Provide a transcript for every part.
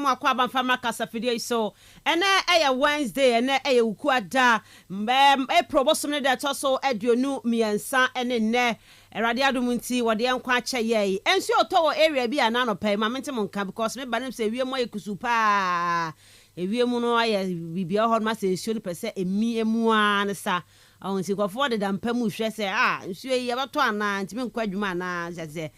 mo akwa ban fama kasa fidie so ene Wednesday ene ukuada April bosom ne da so aduonu miensa ene ne erade adom nti wode enkwa ache ye enso otowo area bi ana no pay ma mente mo nka because me banem se wie mo yekusu pa ewie mu no aye bibia ho ma se nsuo ne pese emi emu an sa awon si kwafo de dampa mu hwe se nsuo yi abato ana ntimi nkwa adwuma ana se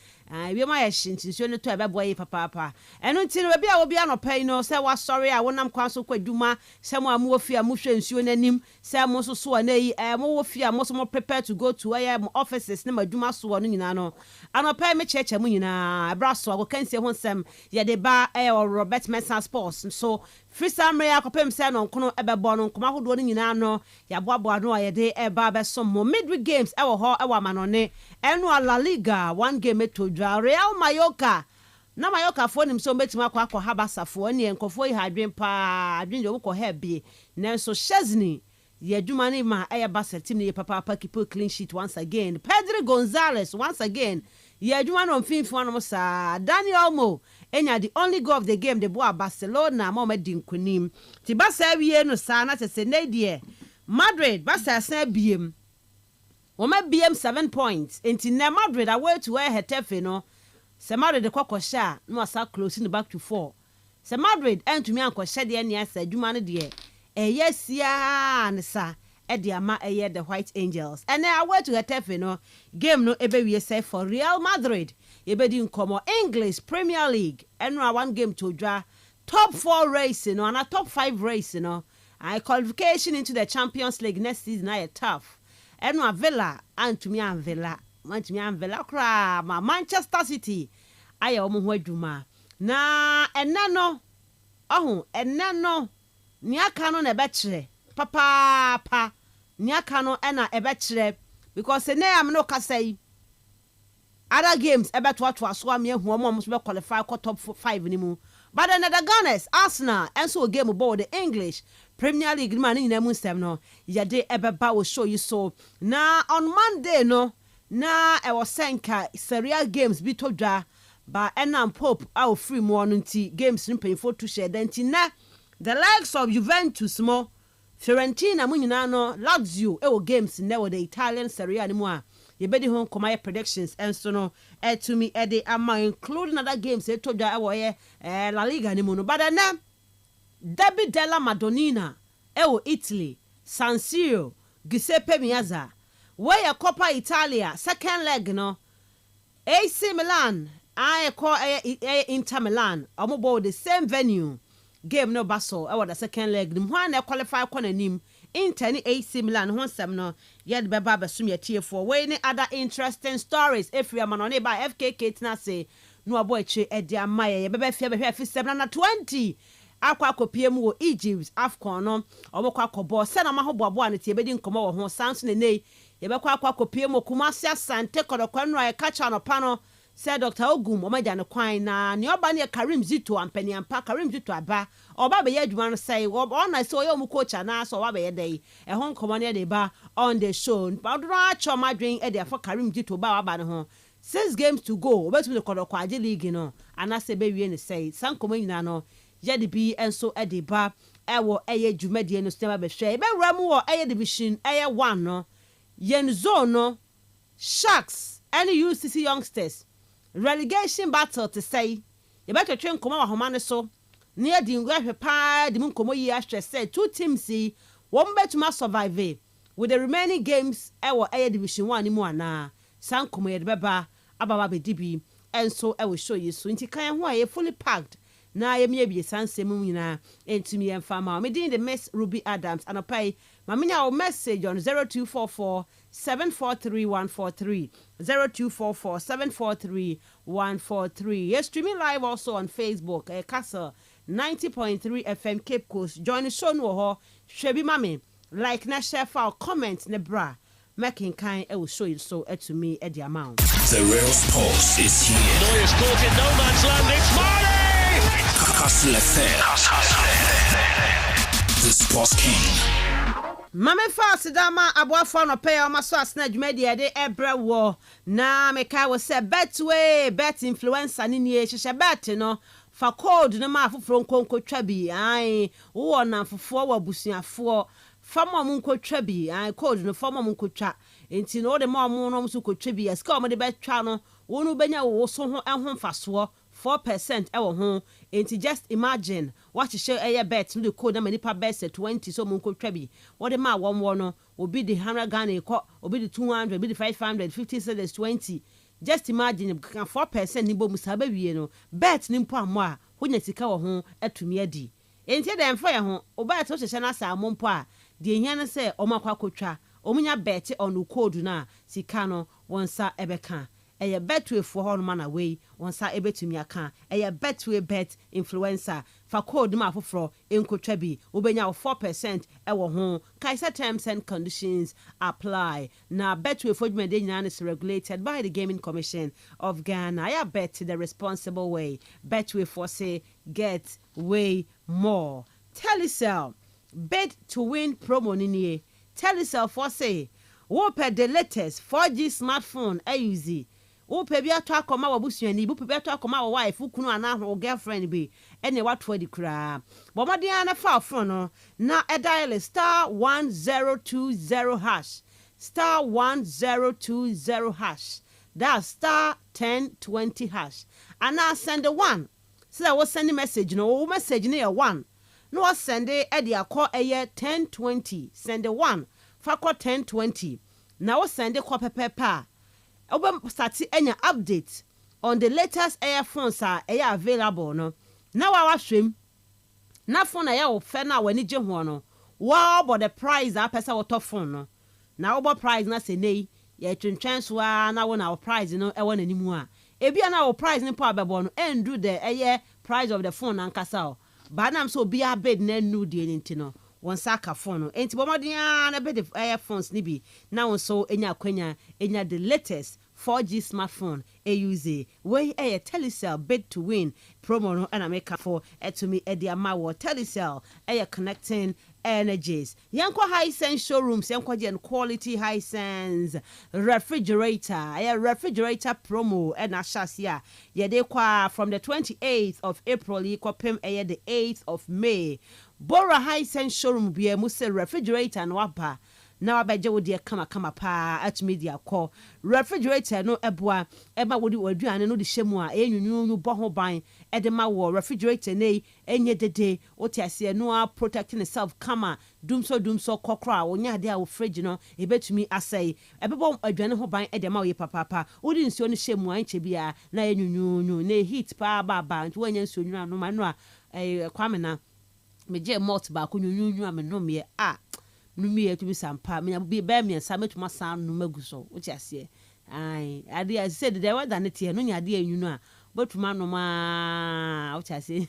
ewie ma ye nsuo ne to ebebo yi papa eno nti no bia wo bia no pay no se wa sorry a wonam kwa so kwa adwuma se mo amu ofia mu hwe nsuo nanim se mo so so na yi mo wo fia mo so mo prepare to go to offices ne madwuma so no nyina no anopa me cheche mu nyina braso go kanse ho nsem ye de ba Robert Mensah Sports so free summary akopem se no nkono ebebo no nkoma hodo no nyina no ya boaboa no ye de eba be so mo midweek games ewo ho ewa manone eno La Liga one game etodwa Real Mallorca na Mallorca fo nim so betima akwa habasafo ne enkofo yi hadwen pa adwen jo ko hebi nanso Chesney ye adwuma ne ma Barca team ne papa keep clean sheet once again Pedro Gonzalez once again ye adwuma no mfimfo no sa Daniel Mo enya the only goal of the game the boy Barcelona ma di nkonim ti Barca wie no sa na se ne die Madrid Barca sa biem o ma biem 7 points enti na Madrid away to where Hetafe no se Madrid de kwakosha no asa closing back to 4 se Madrid entumi ankosha de ne asa adwuma no de yesia ne sa de ama the White Angels and now away to Hetafe no game no ebe we say for Real Madrid ebedi nkomo English Premier League and one game to draw top 4 race no and a top 5 race no I qualification into the Champions League next season I tough and no Villa and to me and Villa kra ma Manchester City aye omo ho adwuma na enano enano ni aka no na ebekire papa ni aka no na ebekire because na am no kasai other games ebeto aso am ehu omo so be qualify ko top 5 ni mu but then the Gunners Arsenal and so game about the English Premier League man ni na mu stem no ye de ebeba will show you so na on Monday no na e was senka serial games bi to dwa ba enam Pope our free mo no nti games ni painful to share then na the likes of Juventus mo Fiorentina mu nyina no Lazio e wo games na wo the Italian Serie A ni mu a ye bedi hon koma predictions enso no to me e de ama including other games e to dwa e wo ye La Liga ni mu no but na Derby della Madonnina e wo Italy San Siro Giuseppe Meazza where Coppa Italia second leg no AC Milan I call Inter Milan omo the same venue game no Basel I the second leg nim one qualify kona nim Inter ni AC Milan ho sem no yet beba besum ye tie for we ni other interesting stories if we am on by FKK tina say no abo eche e dia maye ye beba fia behwe afi 720 akwa kopie mu wo Egypt Afcon no obokwa kobo se na mahoboabo an tie bedi nkomo wo ho sanso ne nei ye bekwa akwa kopie mu Kumasi Asante kodokwan no e kacha no pa no say Dr. Ogum omaja no kwan na ne oba ne Karim Zito ampani ampa Karim Zito aba oba be ye adwuma no say ona say oyo mu coach na so oba be ye dey e ho nkomo ne dey ba on the show but do achoma dwen e dey for Karim Zito ba aba ne ho 6 games to go obetu the kodokwa age league no ana say be wie ne say sankomo nyina no ye de bi enso e dey ba e wo eye dwumadie no stema be hwe e be wura mu wo eye division eye 1 no yen zone no Sharks and UCC youngsters relegation battle to say you better train come wa homa ne so near the ngwe pa the mun komo yi ahwe say two teams see one bet to survive with the remaining games ewo air division 1 ni mu ana san komo ye beba ababa be dibi and so I will show you so nti kan ho aye fully packed na ye me bi sansem nyina entumi en fama me din the Miss Ruby Adams and opai ma menya o message on 0244 743 0244 743 143. Yes, streaming live also on Facebook. Kastle 90.3 FM Cape Coast. Join the show no ho. Shebi mami like na share file comment ne bra. Making kind I will show you so to me at the amount. The real sports is here. Lawyers caught in no man's land. It's Marley. Kastle the sports king. Mame fast dama aboafo no pay o maso asna dwumadie de ebrewo na meka wo se betway bet influencer ni nie hye bet no fa code no ma afoforo nkonkotwa bi ai wo na afofo wa busuafo fama mo nkotwa bi ai code no fama mo nkotwa enti no de ma mo no so kotwa bi aska mo de betwa no wo no benya wo so ho ehon faso 4% ewo ho enti just imagine what share eye bet no the code na manipa bet 20 so mo nkotwa bi wo de ma wo no obi the 100 Ghana ko obi the 200 obi the 500 50 cedis 20 just imagine 4% ni bo musa ba wie no bet ni mpo amo a honya sika wo ho atumi adi enti dem fa ye ho oba to hye na sa mo mpo a de ehia no se o makwa kotwa omunya bet on code na sika no wonsa ebeka eye betway for ho no man away wonsa ebetumi aka eye betway bet influencer fa code ma afoforo enkotwa bi obenya 4% ewo ho kaisa terms and conditions apply na betway for dwumade nyina is regulated by the Gaming Commission of Ghana. I bet the responsible way. Betway for say get way more. Telecel bid to win promo nini. Telecel for say wo per the latest 4G smartphone AUZ wo pe bi ato akoma wa busuani bu pe bi ato akoma wa wife kunu ana ho girlfriend bi ene wato adi kra bo modern na fa phone no na e dial star 1020 hash star 1020 hash that star 1020 hash and now send the one so that was send message no message near one no send e de akọ eye 1020 send the one fa kọ 1020 now send e kọ pepepa Oba start any update on the latest earphones are available no. Now I watch na phone aya wo fe na wani je ho no. Wow but the price a pesa wo to phone no. Na oba price na se nei ye twentwen so a na wo na price no e wona nimu a. Ebia na wo price ni po abebo no endu the price of the phone ankasa o. Ba na am so bia bid na nu de nti no. One saka phone no enti bomodian na be the earphones ni bi na won so enya kwanya enya the latest 4G smartphone AUZ wey Telecel bid to win promo no and make for to me ediama wo Telecel connecting energies yanko high sense showrooms yanko gen quality high sense refrigerator refrigerator promo and ashasia de kwa from the 28th of April ikopem the 8th of May Bora high sense showroom be muse refrigerator no wapa na wabeje wo de kama pa at media call refrigerator no eboa eba wo de waduane no de hyemu a enyunyu bo ho ban e de ma wo refrigerator nei enye dede otiase no a protecting itself kama dumso kokra wo nya de a wo fridge no ebetumi asai ebebo aduane ho ban e de ma wo papa wo de nsuo no hyemu a nche bia na enyunyu na heat pa ba nti wo nya nsuo nyu no ma no a kwamena meje malt ba ko nyunyu amenom ye numi to be sampa me be be me sa metuma san no maguso wuti ase ai ade I said there was than it no nya de anyunu a botuma no ma wuti ase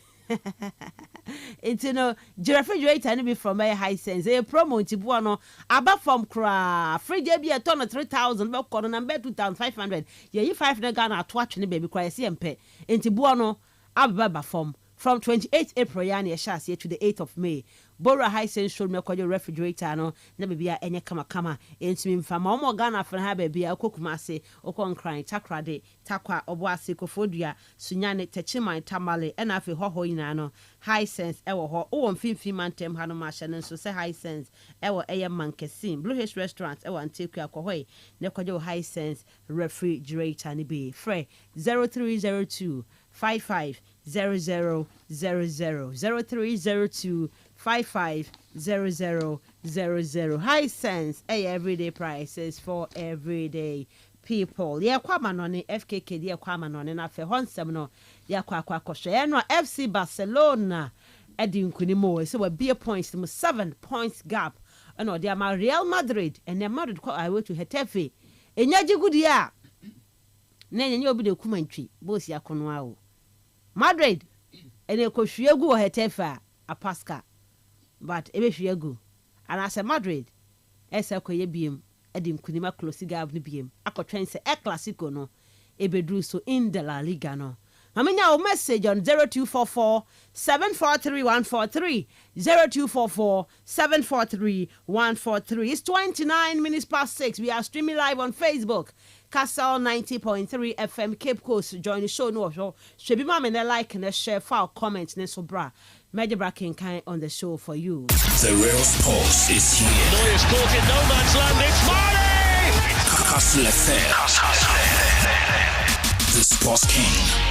no refrigerator no be from a high sense a promo ntibo no aba from kra fridge be a ton of 3000 be ko no number 2500 ye 500 Ghana to atwe ne baby kra se empe ntibo no aba from 28th April yani shasi to the 8th of May Bora high sense show me kwaje refrigerator no na bibia enye kama entimi mfama omo Ghana fra ha bibia okokuma ase okon kran takrade takwa obo ase kofodua sunyane techiman tamale na afi hoho ina no high sense ewo ho o mfimfim mantem ha no ma hye nso se high sense ewo eye mankesim Blue Hills restaurant ewo anteku akohoi na kwaje high sense refrigerator ni be free 0302 550000 0302 550000 high sense everyday prices for everyday people kwama no ne FKK kwama no ne na fe honsem no kwa kwakoshe no FC Barcelona edi nkunimo so we be points 7 points gap no they are Real Madrid and Madrid I went to Getafe enyaji gudi a na enye obi de kumantwi boss yakono a o Madrid ene kohwiegu o Getafe a Pascal but ebe hwiegu and as a Madrid ese koye biem edim kunima close gab ni biem akotwen se El Clasico no ebedru so in the La Liga no amenya o message on 0244 743 143 0244 743 143 it's 29 minutes past 6 we are streaming live on Facebook Kastle 90.3 FM Cape Coast join the show no show. Should be mama and like and share file comment ne so bra. Major Bracken kind on the show for you. The real sports is here. Neuer's caught in no man's land. It's Marley! Kastle FM. The Sports King.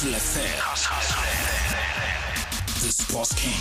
Kastle FM. The Sports King.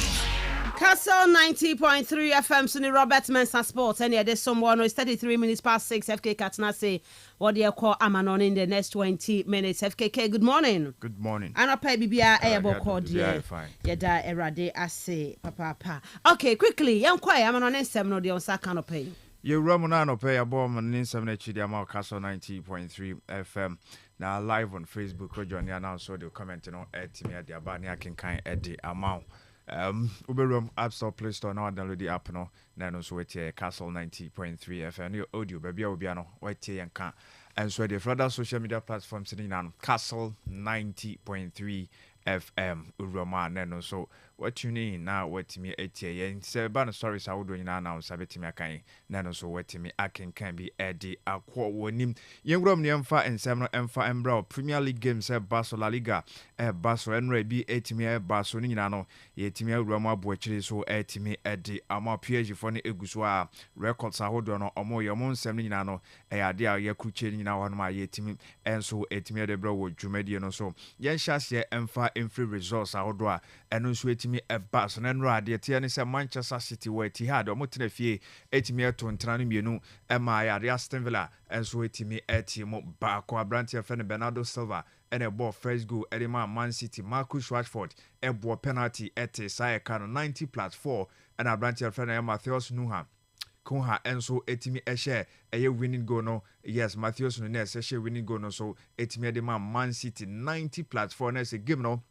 Kastle 90.3 FM Sunny Robert Mensah Sports. And yeah, there's someone it's 33 minutes past 6. FK Katna say what do you call Amanon in the next 20 minutes. FKK, good morning. Good morning. And I'll pay BBI Airbo called yeah, fine. Yeah, da erade I say papa. Okay, quickly, young quiet Amanon and 7 no the on Sakano pay. You Ramonano pay a bomb and in 7 HDML Kastle 90.3 FM. Now live on Facebook, Roger now so they'll comment on at me at the Abania can kind at the amount. Uberum App Store, Play Store, now download the app no. Then also with Kastle 90.3 FM. Your audio, baby, will be on white and can. And so the further social media platforms in Kastle 90.3 FM Uroma Neno. So what you need now, what me etie and say ban stories I would do now sabetimi akan Neno so what me akin can be Eddie Aqua wonim. Yengrom Niamfa and Semno Emfa Embra Premier League games Baso La Liga Baso Enre be etimi Baso Ninano Yetimi Roma Bochiri so etimi Eddie Ama PG for ne eguswa records ahodo no omo yomon sem ninano ade a yakruche nyina ho no ma yetimi enso etimi de bro wo dwumadi no so yen hyase emfa free results ahodo a eno nso etimi eba so na nro ade tie ne se Manchester City wa Etihad omo tena fie etimi eto ntana no mienu ema ya Aston Villa enso etimi etimo ba ko abrante fe ne Bernardo Silva and a ball first goal Edema Man City Marcus Rashford a ball penalty at Saya Kano 90+4 and a branch of friend Matheus Kunha enso etimi share a winning goal no yes Matheus Nunes share winning goal no so etimi Edema Man City 90+4 na say game no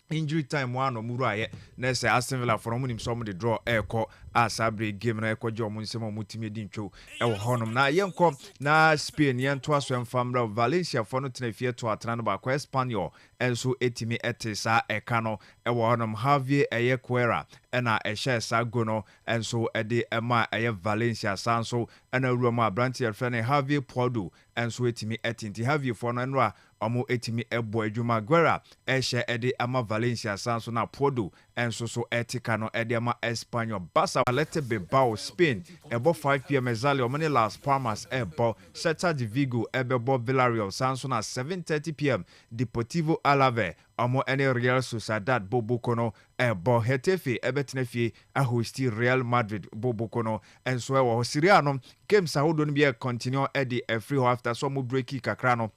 injury time one omuraye na say Aston Villa for omunim some the draw eko asabre game na eko je omunsem omutimi di ntwo e wo honom na yenko na Spain yento aso emfamra Valencia for no tenafie to atana no ba kwa Espanyol enso etimi etesa eka no e wo honom Javier Eyekwera na ehye sa go no enso ede ema eye Valencia sanso na ruama Brantier friend Javier Podo enso etimi etinti Javier for no nra omo etimi ebo adwuma Guerra ehye ede ama Valencia sanso na Podo enso so etika no ede ama Espanyol Barca Athletic Bilbao Spain ebo 5 p.m. exactly omani Las Palmas ebo Celta de Vigo ebo Villarreal sanso na 7:30 p.m. Deportivo Alavés omo ene Real Sociedad Bobokono ebo Getafe ebetnefie ahosti Real Madrid Bobokono enso ewo Serie no games ahodo no be continue edi free after some breaki kakra no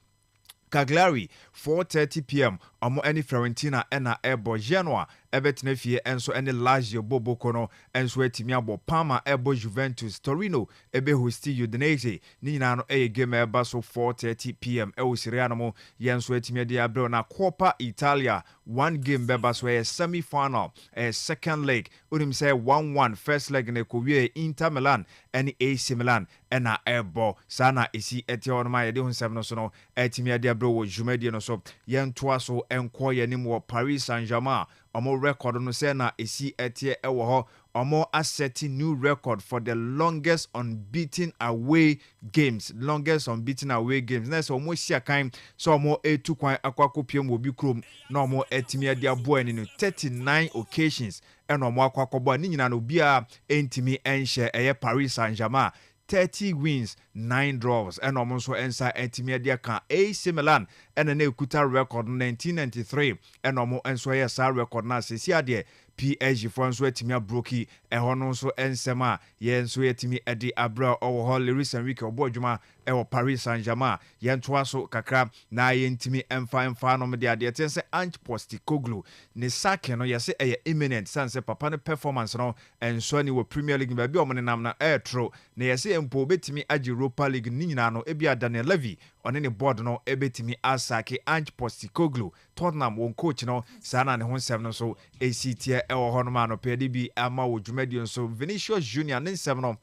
Cagliari 4:30 p.m. omo ene Fiorentina ena ebo Genoa ebetnefie enso ene Lazio Bobokono enso etimi abo Parma ebo Juventus Torino ebe hosti Udinese ni nyina no game eba so 4:30 p.m. e Serie A no yenso etimi de abrel na Coppa Italia one game beba so a semi-final second leg unim say 1-1 first leg na kowie Inter Milan and AC Milan ena ebo sana isi eti on ma yede hunsem no so no etimi de abrel wo jumadi no so yentoa so enko yenim wo Paris Saint-Germain omo record no say na esi etie ewo ho omo asset new record for the longest unbeaten away games na so omo sia kan so omo etu kwan akwakopiem obi krom na omo etimi ade abo ani no 39 occasions and omo akwakobo ani nyina no bia entimi enhye eye Paris Saint-Germain 30 wins, 9 draws, and almost ensa etimedia can AC Milan and an Ekuta record 1993, and almost enso record na sesiade PSG for nso etimi abroki ehono nso ensema ye nso etimi edi abra owo Luis Enrique obodwuma ewo Paris Saint-Germain ye ntoa so kakra na ye ntimi emfa no me de ade tense Ange Postecoglou ne sake no ye se eye eminent sanse papa ne performance no enso ni wo Premier League ba bi omne nam na etro na ye se empo betimi agi Europa League ni nyina no ebia Daniel Levy one ne board no ebetimi asake Ange Postecoglou Tottenham won coach no sana ne honsem no so ACT ewo hono ma no pedi bi ama wo dwumadi nso Vinicius Junior ne nsem no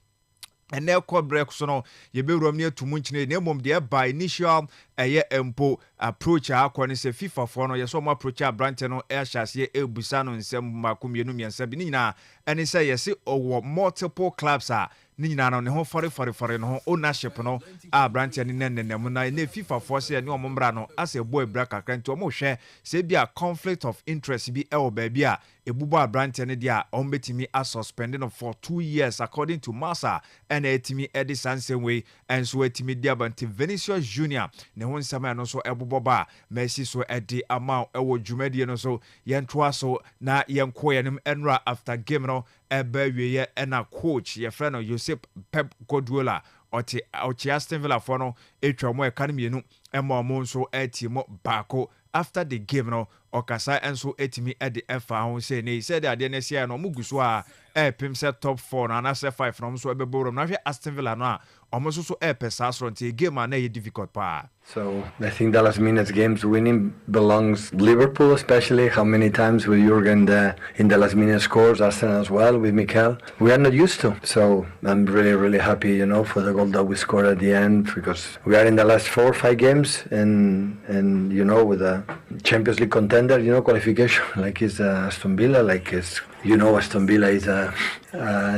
ene ekọ break so no ye bewuram ne atumu nkyene ne mom de by initial eye empo approach akọ ne se FIFA for no ye so mo approach abrante no e hyase ebusa no nsem makomienu miensa bi ni nyina ene se ye se owo multiple clubs a ni nyina no ne ho fore no ownership no abrante ne nenenem na ne FIFA for se ne omombra no ase boy bra kakra nti omo hwe se bia conflict of interest bi e wo ba bia ebubo abrante ne dia ombetimi a suspended for 2 years according to Mensah and etimi edi sansen way and so etimi dia banti Vinicius Junior ne ho nsama no so ebobo ba Messi so edi ama ewo dwumadi no so yentoa so na yenko yenim enra after game no ebe wiye ena coach ye friend Josep Pep Guardiola oche Aston Villa for no etwa mo economy nu ema mo so etimo bako after the game no okasa enso etimi edi efa ho say ne said ade na sia no muguso a pim set top 4 na na 5 from so ebeborom na hwe Aston Villa no a omoso so pesa so nti game na ye difficult pa. So I think the last minutes games winning belongs Liverpool, especially how many times with Jurgen in the last minute scores, Arsenal as well with Mikel. We are not used to. So I'm really happy, for the goal that we scored at the end, because we are in the last 4 or 5 games and with the Champions League contest. contender, qualification, like it's Aston Villa, Aston Villa is a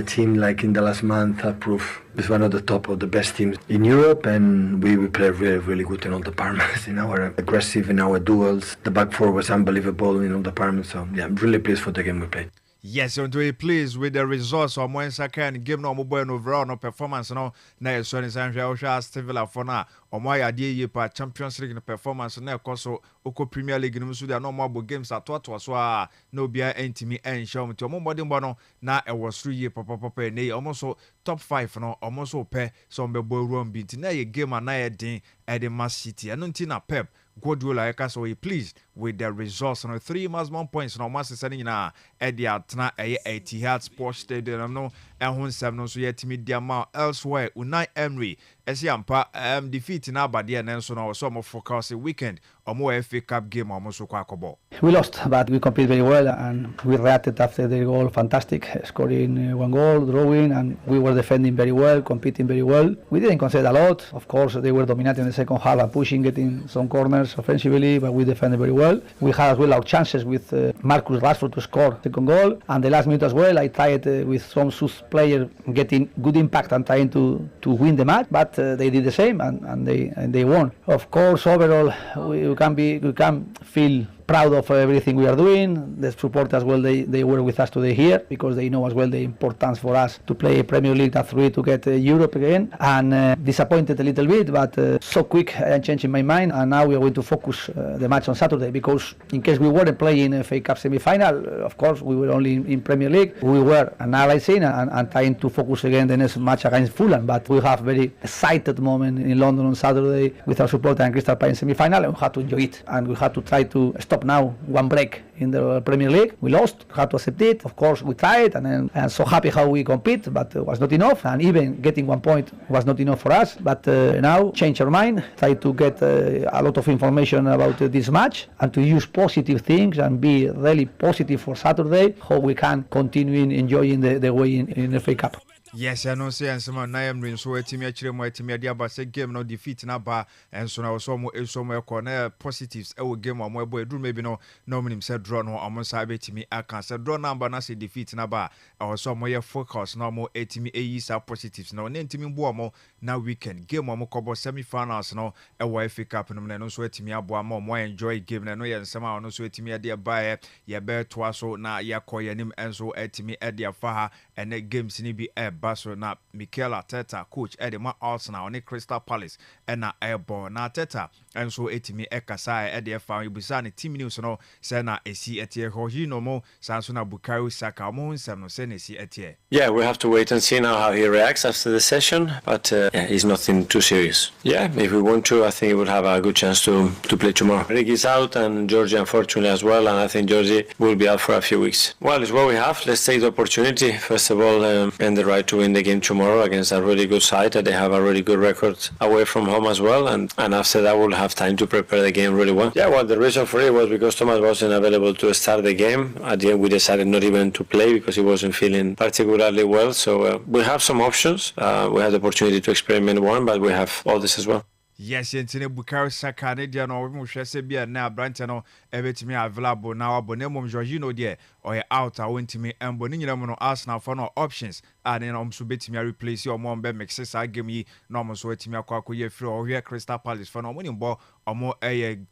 team like in the last month proved is one of the top of the best teams in Europe, and we play really, really good in all departments, in our aggressive, in our duels. The back four was unbelievable in all departments, so yeah, I'm really pleased for the game we played. Yes, and to be pleased with the results of Mensah and give no mobile overall no performance no na so ni san hwa Villa for na omo ya de yepa Champions League performance na ekoso oko Premier League no so dia no mo games atoto so a na obia entimi enhye omo ti omo modern no na e was 3 year papa na omo so top 5 no omo so pe so mbebo ruom bi na ye game na ye din e de Man City eno nti na Pep Guardiola so he pleased with the results. 3 maximum points no mas sending na Edia Tna Etihad Sports Stadium no ehun 7 so yetimi diama elsewhere Unai Emery esiampa defeat na abade na so no so mo focus weekend omo FA Cup game omo so kwa akobo. We lost, but we competed very well and we reacted after the goal fantastic, scoring 1 goal, drawing, and we were defending very well, competing very well. We didn't concede a lot. Of course, they were dominating the second half and pushing, getting some corners offensively, but we defended very well. We had as well our chances with Marcus Rashford to score second goal, and the last minute as well I tried with some Sus player getting good impact and trying to win the match, but they did the same and they won. Of course, overall we can feel proud of everything we are doing. The support as well, they were with us today here because they know as well the importance for us to play Premier League at 3 to get Europe again, and disappointed a little bit, but so quick I am changing my mind, and now we are going to focus the match on Saturday, because in case we weren't playing FA Cup semi-final, of course we were only in Premier League, we were analyzing and trying to focus again the next match against Fulham, but we have very excited moment in London on Saturday with our supporter and Crystal Palace semi-final, and we had to enjoy it, and we had to try to stop now one break in the Premier League. We lost, had to accept it. Of course, we tried, and I'm so happy how we compete, but it was not enough. And even getting 1 point was not enough for us. But now, change our mind, try to get a lot of information about this match, and to use positive things and be really positive for Saturday, how we can continue enjoying the way in the FA Cup. Yes, I know say and some na am so etimi akire mo etimi ade aba say game no defeat na ba enso na so mo corner positives e wo game mo ebo eduru maybe no minim say draw no omo sa betimi aka say draw number na say defeat na ba e so mo ye focus na mo etimi eyi sa positives na oni etimi mbo mo na weekend game mo kobo semi finals no e wo FA Cup no na so etimi abo mo enjoy game na no ye nsema no so etimi ade ba ye be to aso na ye koyanim enso etimi ade afa ha ene games ni bi Basso na Mikel Arteta coach Edema Arsenal on Crystal Palace na airborne na Arteta enso etimi ekasa EDF ibisa ne team news no say na esi etie hoji no mo sanso na Bukayo Saka mo nsem no say na esi etie. Yeah, we have to wait and see now how he reacts after the session, but he's nothing too serious. Yeah, if we want to, I think he would have a good chance to play tomorrow. Rick is out and Georgie unfortunately as well, and I think Georgie will be out for a few weeks. Well, it's what we have. Let's take the opportunity first of all and the right to win the game tomorrow against a really good side. They have a really good record away from home as well, and after that we'll have time to prepare the game really well. Yeah, well, the reason for it was because Thomas wasn't available to start the game. At the end we decided not even to play because he wasn't feeling particularly well, so we have some options. We have the opportunity to experiment one, but we have all this as well. Yes, yentine Bukayo Saka ne dia no mo hwese bia na brante no ebetimi available na abonemo Jorginho de oye out a wentimi embo ni nyina mo no Arsenal for no options and no mso betimi replace omo mbe mixes a game yi no mo so etimi akwakoye free ohwe Crystal Palace for no mo nimbo omo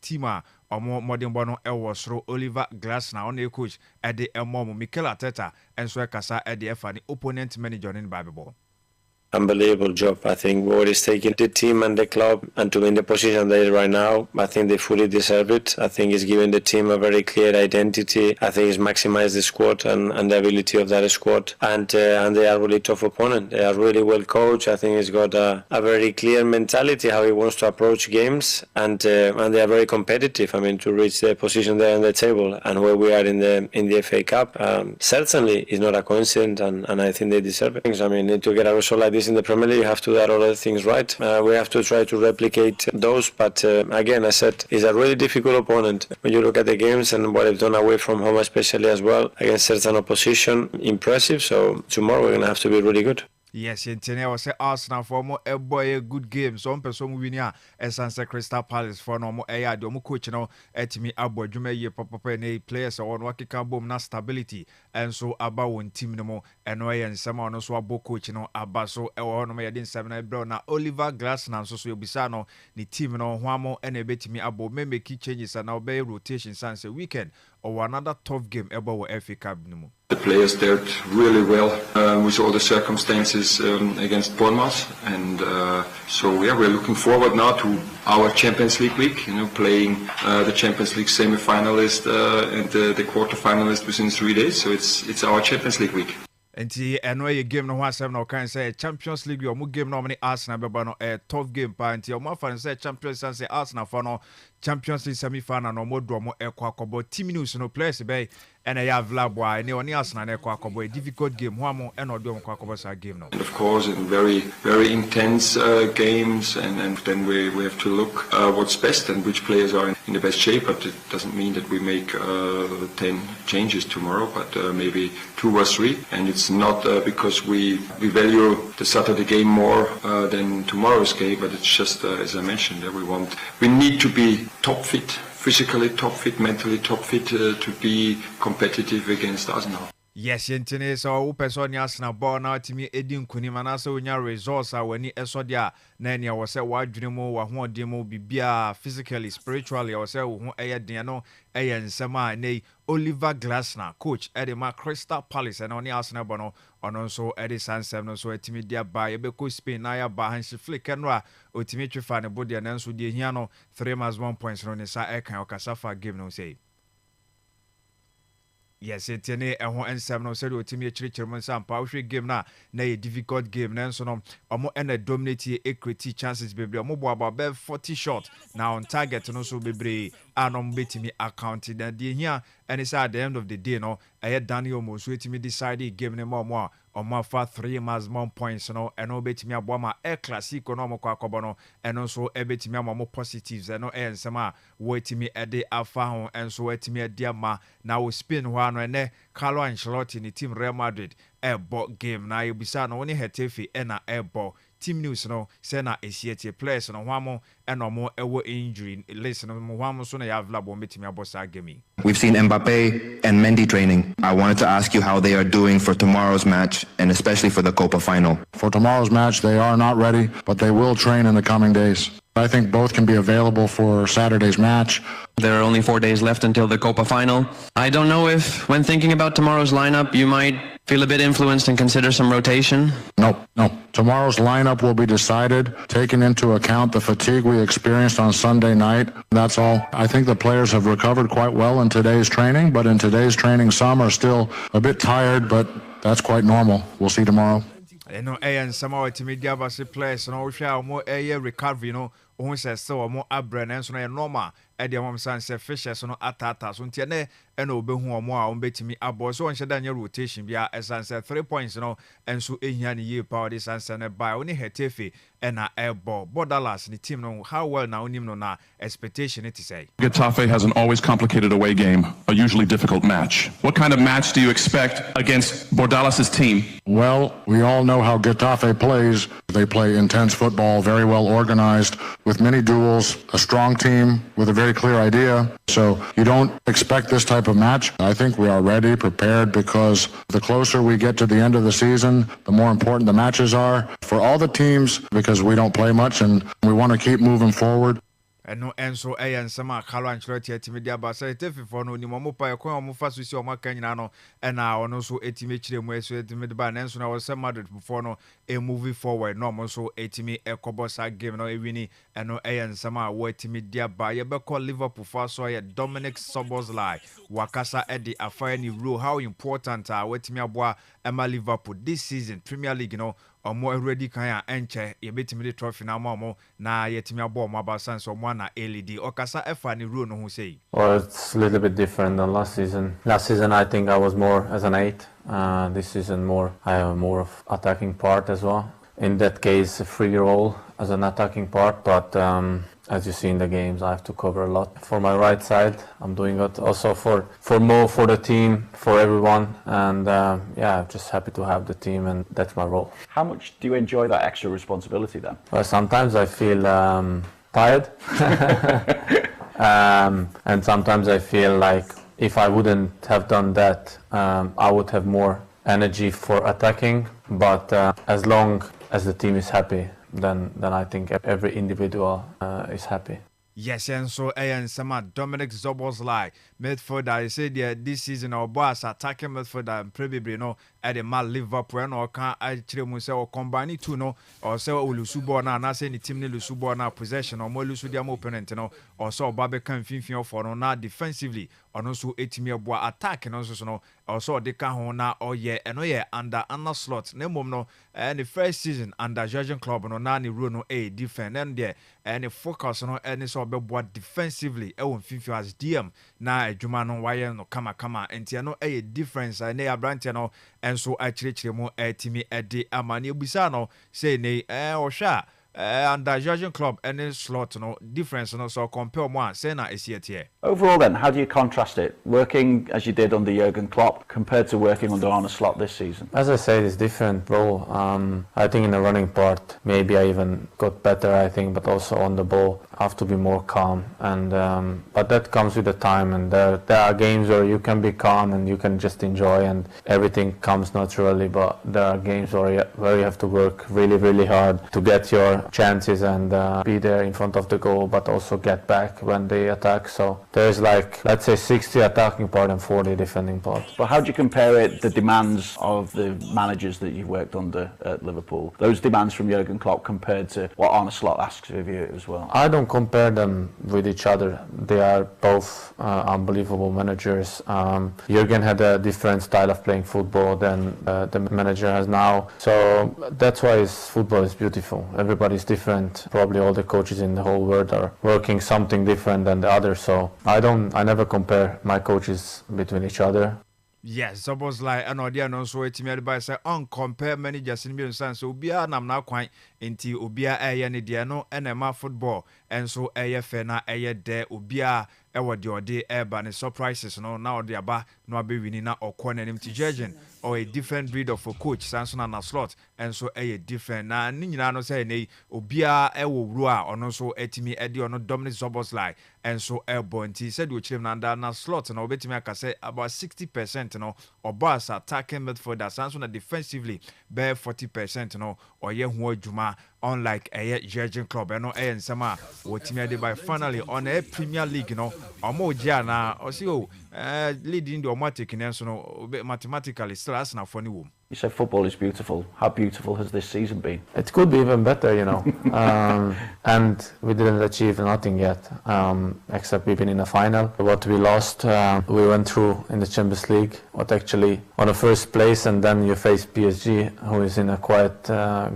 team a omo modern bo no ewo soro Oliver Glasner on coach ede emo Mikel Arteta enso ekasa ede efa ni opponent manager in Bible. Unbelievable job. I think what is taking the team and the club and to be in the position they're right now, I think they fully deserve it. I think it's given the team a very clear identity. I think it's maximized the squad and the ability of that squad. And they are really tough opponent. They are really well coached. I think he's got a very clear mentality how he wants to approach games, and they are very competitive. I mean, to reach the position there on the table and where we are in the FA Cup, certainly is not a coincidence, and I think they deserve it. I mean, to get a result like this in the Premier League, you have to do all the things right. We have to try to replicate those, but again, I said, it's a really difficult opponent. When you look at the games and what they've done away from home, especially as well, against certain opposition, impressive. So tomorrow we're going to have to be really good. Yes, I was say Arsenal for more a boy a good game. So person winning as Crystal Palace for no more a do coach no at me abo jume ye papa players or working boom na stability and so about one team no more and no and someone no so abo coach no abaso e wo no me yedin 7 bro na Oliver Glasner so yobisa no ni team no hwamo and a bit me abo me make changes and now be rotation sans a weekend or another tough game about FA Cup no. The players dealt really well with all the circumstances against Bournemouth, and so we're looking forward now to our Champions League week. Playing the Champions League semi-finalist and the quarter-finalist within 3 days. So it's our Champions League week. And the game no one no can say Champions League or game no many Arsenal beba no a tough game pa and your fan say Champions League say Arsenal for no Champions League semi-final no more draw more ekwa team news no players be and I have Labwa and oni Arsenal ekwa a difficult game one and or do kwa game no. And of course in very intense games and then we have to look what's best and which players are in the best shape, but it doesn't mean that we make 10 changes tomorrow, but maybe 2 or 3, and it's not because we value the Saturday game more than tomorrow's game, but it's just as I mentioned we need to be top fit, physically top fit, mentally top fit to be competitive against Arsenal. Yes, yentene so person Arsenal ball now timi edin kunima na so nya results a wani esodia na nia wo se wadwene mu wa ho de mu bibia physically spiritually wo se wo ho eye no eye nsema nei Oliver Glasner coach Edema Crystal Palace and oni Arsenal bono ono so Eddie Sansem no so etimi dia ba ye be ko Spain na ya ba hanshi flick no a otimi twifa ne body na nso de hia no 3+1 points no ne sa e kan okasafa game no say. Yes, it's any and 7 said to me chirichirman sampa game na a difficult game nanso no omo and dominate equity chances bebre omo bo about 40 shot now on target no so bebre anom betimi account then dey here and it's at the end of the day no Daniel mo so etimi decide game ne mo omo fa 3+1 points no and no betimi aboma El Clasico no mo kwakobo no and also betimi amamo positives no ensema wo etimi ede afa ho enso etimi ede ama na wo Spain ho ano ene Carlo Ancelotti ni team Real Madrid ebo game na yebisa no woni Hetafe na ebo team news no say na esiete players no hwamo eno mo ewo injury listen no hwamo so na ya available metimi abosa game. We've seen Mbappe and Mendy training. I wanted to ask you how they are doing for tomorrow's match and especially for the Copa final. For tomorrow's match, they are not ready, but they will train in the coming days. I think both can be available for Saturday's match. There are only 4 days left until the Copa final. I don't know if, when thinking about tomorrow's lineup, you might feel a bit influenced and consider some rotation? No. Tomorrow's lineup will be decided, taking into account the fatigue we experienced on Sunday night. That's all. I think the players have recovered quite well in today's training, but in today's training, some are still a bit tired, but that's quite normal. We'll see tomorrow. And some of the media players, no, more recovery, no. Who says so more abren and so normal at the moment say fishes no atata so ntiene and obe hu omo a ombetimi abo so onhye da nya rotation bia esanse 3 points no enso ehia ne ye power this answer ne by oni Hetafe na ebo borderless the team no how well na onim no na expectation it say. Getafe has an always complicated away game, a usually difficult match. What kind of match do you expect against Bordalás' team? Well, we all know how Getafe plays. They play intense football, very well organized, with many duels, a strong team with a very clear idea. So you don't expect this type of match. I think we are ready, prepared, because the closer we get to the end of the season, the more important the matches are for all the teams, because we don't play much and we want to keep moving forward. And so and some Carlo Ancelotti media ba say Hetafe for no ni mo pa e kon mo fa so si o maka nyina no and ono so etimi kire mu eso etimi ba na enso na wo say Madrid before no e moving forward no mo so etimi ekobosa game no e wini eno and some wo etimi dia ba ye be call Liverpool for so ye Dominic Szoboszlai wakasa e di afire ni rule how important wetimi aboa ema Liverpool this season Premier League no omo already kan enche ye betimi the trophy na mo na yetimi abo mo abasan so mo na LED okasa efa ni rule no hu say. Well, it's a little bit different than last season. Last season I think I was more as an 8. This season I have more of attacking part as well. In that case, a free role as an attacking part, but as you see in the games, I have to cover a lot. For my right side, I'm doing it also for more for the team, for everyone, and I'm just happy to have the team, and that's my role. How much do you enjoy that extra responsibility then? Well, sometimes I feel tired, and sometimes I feel like if I wouldn't have done that, I would have more energy for attacking, but as long as the team is happy, then I think every individual is happy. Yes, and so and some Dominic Szoboszlai midfielder. I said this season our boss attacking midfielder and probably no at the mal Liverpool and or can actually must or combine two no or say Ulusubo na say any team Ulusubo na possession or more Lusudiam opponent no or so Barbican Finfin for no na defensively or also 8 boy attack and also no also the Kahona or and under Anna slot no no and the first season under Jurgen Club no nani rule a defend and there and the focus no any so be defensively Finfin as DM na adwuma no wire no kama enti no a difference na ya branch no enso akirikire mu etimi ede amane ebusa no say ne ohwa under Jurgen Club any slot no difference no so compare more say na here. Overall then, how do you contrast it, working as you did under Jurgen Klopp compared to working under Arne Slot this season? As I said, it's different role. I think in the running part maybe I even got better, I think, but also on the ball I have to be more calm, and but that comes with the time, and there are games where you can be calm and you can just enjoy and everything comes naturally, but there are games where you have to work really hard to get your chances and be there in front of the goal, but also get back when they attack. So there's like, let's say 60 attacking part and 40 defending part. But how do you compare it, the demands of the managers that you've worked under at Liverpool, those demands from Jurgen Klopp compared to what Arne Slot asks of you as well? I don't compare them with each other. They are both unbelievable managers. Jurgen had a different style of playing football than the manager has now. So that's why football is beautiful. Everybody's different. Probably all the coaches in the whole world are working something different than the other. So I never compare my coaches between each other. Yes, suppose like an audio no so etimi by say on compare managers in sense so obia nam na kwan enti obia ne de no enema football and so fair na de obia ewo de ode eba ne surprises no na ode aba no abe wini na okọ na nim Jurgen or a different breed of a coach Samson na slot and so different na ni nyina no say nei obia ewo wuru a ono so etimi ede ono Dominic Szoboszlai and so enti said we chim na slot na obetimi aka say about 60% no or boss attacking midfielder Samson na defensively be 40% no or ye hu adwuma unlike Jurgen Club no nsema wotimi ade by finally on a Premier League no omo gia na osio leading the automatic so no mathematically still as na funny wom. You said football is beautiful. How beautiful has this season been? It could be even better, you know. And we didn't achieve nothing yet, except we've been in the final. What we lost, we went through in the Champions League, what actually on the first place, and then you face PSG, who is in a quite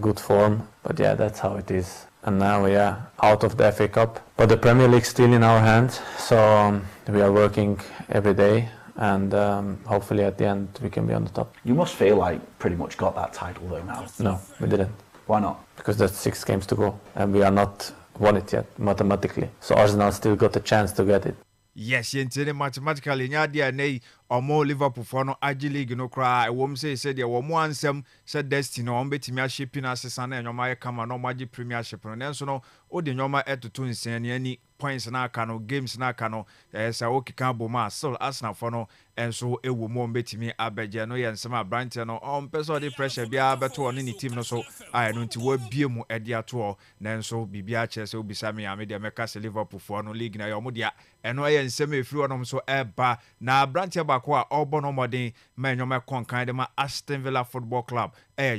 good form. But yeah, that's how it is. And now we are out of the FA Cup. But the Premier League still in our hands, so we are working every day. And hopefully at the end we can be on the top. You must feel like pretty much got that title though now. No, we didn't. Why not? Because there's 6 games to go and we are not won it yet mathematically. So Arsenal still got a chance to get it. Yes, yentene mathematically nya dia nei omo Liverpool for no agi league no kra e wom say dia wo mo ansem say destiny no betimi ahyepi na asesa na enyoma ye kama no magi premiership no nenso no o de nyoma etoto nsen ne ani points na aka no games na aka no say o kika boma still Arsenal for no enso ewo mo betimi abeje no ye nsema branch no on person the pressure bia beto on ni team no so ai no nti wo bie mu ede ato nenso bibia che say obisa me ame de meka se Liverpool for no league na yo mo dia eno ye nsema efiri onom so eba na branch ko a obo no modern menyoma konkan de ma Aston Villa Football Club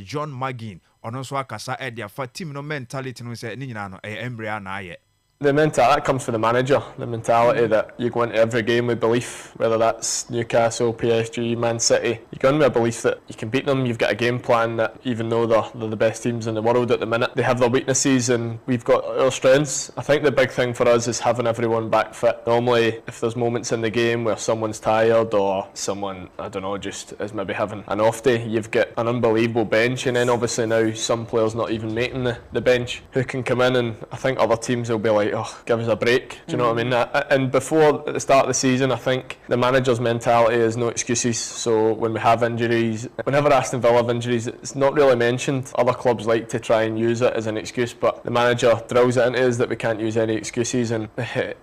John Magin ono so akasa dia fa team no mentality no say ni nyina no embryo na aye. The mentality that comes from the manager, the mentality that you go into every game with belief, whether that's Newcastle, PSG, Man City. You go in with a belief that you can beat them, you've got a game plan that even though they're the best teams in the world at the minute, they have their weaknesses and we've got our strengths. I think the big thing for us is having everyone back fit. Normally, if there's moments in the game where someone's tired or someone, I don't know, just is maybe having an off day, you've got an unbelievable bench, and then obviously now some players not even making the bench who can come in, and I think other teams will be like, like, oh, give us a break. Do you know what I mean? And before, at the start of the season, I think the manager's mentality is no excuses. So when we have injuries, whenever Aston Villa have injuries, it's not really mentioned. Other clubs like to try and use it as an excuse, but the manager drills it into us that we can't use any excuses, and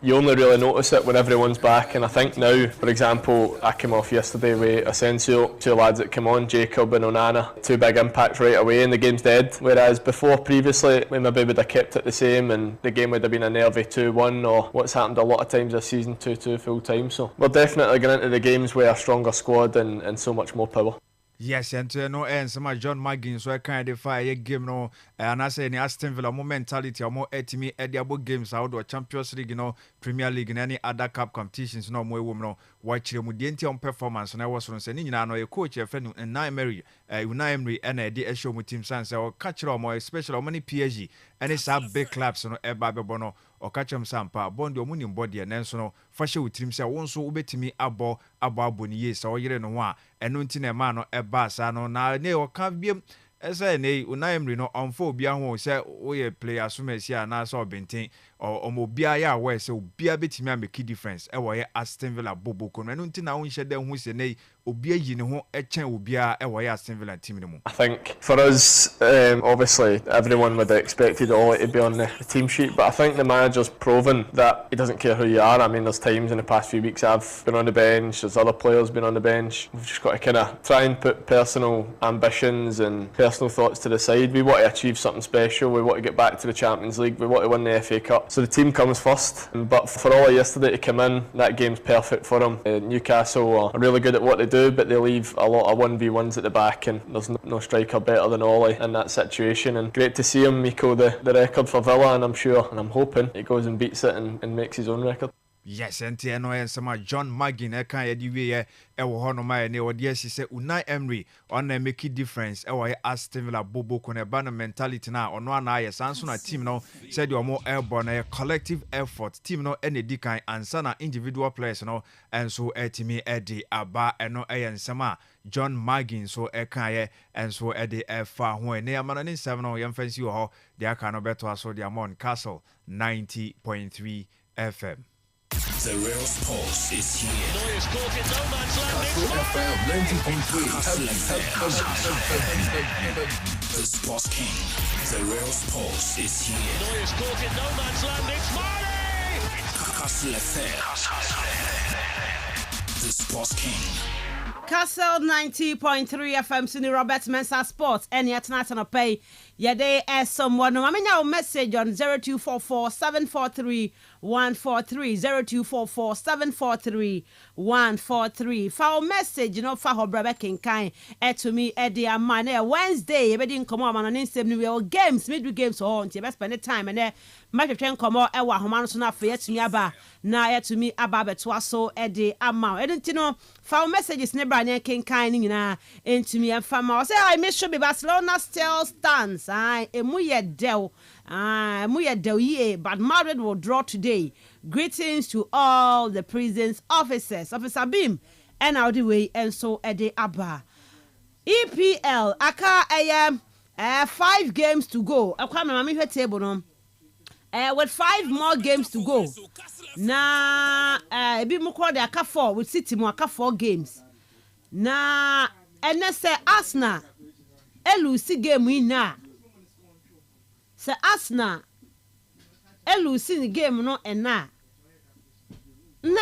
you only really notice it when everyone's back. And I think now, for example, I came off yesterday with Asensio, 2 lads that came on, Jacob and Onana, 2 big impacts right away, and the game's dead. Whereas before, previously, we maybe would have kept it the same and the game would have been a nervy 2-1, or what's happened a lot of times this season, 2-2 full time. So we're definitely going into the games with a stronger squad and so much more power. Yes, and no and some John Maggin, so I kind of fire game no, and I say in Aston Villa more mentality or more etimi at the above games out or Champions League, Premier League and any other cup competitions, no more women watch them with the on performance. And I was on saying, a coach, a friend, and Unai Emery, and I did a show with Team Sans or catch or more, especially many PSG, and it's a big clubs on Bono. Or catch him sampa, bond your money body and so fashion with him say, won't so obey me about boni, so you know what, and no man or a bass, I know now, nay, or can't be as I nay, Unai no on 4 beyond say, we play as soon as ya and I saw Benting or Mobia, where so be a bit me make key difference. Away Aston Villa Bobo, and until I won't share them who say, nay, Obia, you know, a chain will be a Aston Villa team. I think for us, obviously, everyone would have expected all to be on the team sheet, but I think the manager's proven that he doesn't care who you are. I mean, there's times in the past few weeks I've been on the bench, there's other players been on the bench. We've just got to kind of try and put personal ambitions and personal thoughts to the side. We want to achieve something special, we want to get back to the Champions League, we want to win the FA Cup. So the team comes first, but for all yesterday to come in, that game's perfect for them. Newcastle are really good at what they do, but they leave a lot of 1v1s at the back, and there's no striker better than Ollie in that situation. And great to see him equal the record for Villa, and I'm sure and I'm hoping he goes and beats it and makes his own record. Yes, and some John Maggin, I can't do my name, or yes, he said Unai Emery on a make a difference. Aston Villa Bobo Konebana mentality now on one eye. Samsung team no said you're more airborne, a collective effort. Team no any decline and sana individual players no, and so Etimi Eddie Abba and no and Sama John Maggin so Ekaye and so Eddie F. When they are man 7 or young fancy or they are kind of better so they are on Kastle 90.3 FM. The real sports is here. Neuer's caught in no man's land. Kastle 90.3. The Sports King. The real sports is here. Neuer's caught in no man's land. It's Marley. Kastle 90.3. The Sports King. Kastle 90.3 FM Suni Robert Mensah Sports and yet not on a pay. Yade as someone no message on 0244 743 143 0244 743 143. For message for her brother Kinkai to me at the Amane Wednesday. You didn't come on Instagram games midweek games on you best spend the time and match train come out ewa homanso for yet to me aba na to me aba betwa so at the amount. I don't know for messages never Kinkai na into me and fama say I miss sure be Barcelona still stands. Muye del ye, but Madrid will draw today. Greetings to all the prisons officers. Officer Bim and out the way and so Ede Abba. EPL aka 5 games to go. I come on my table no. With 5 more games to go. Na be mo call the aka 4 with City mo aka 4 games. Na and say Arsenal elusi game in na. Se Arsenal elusi the game no na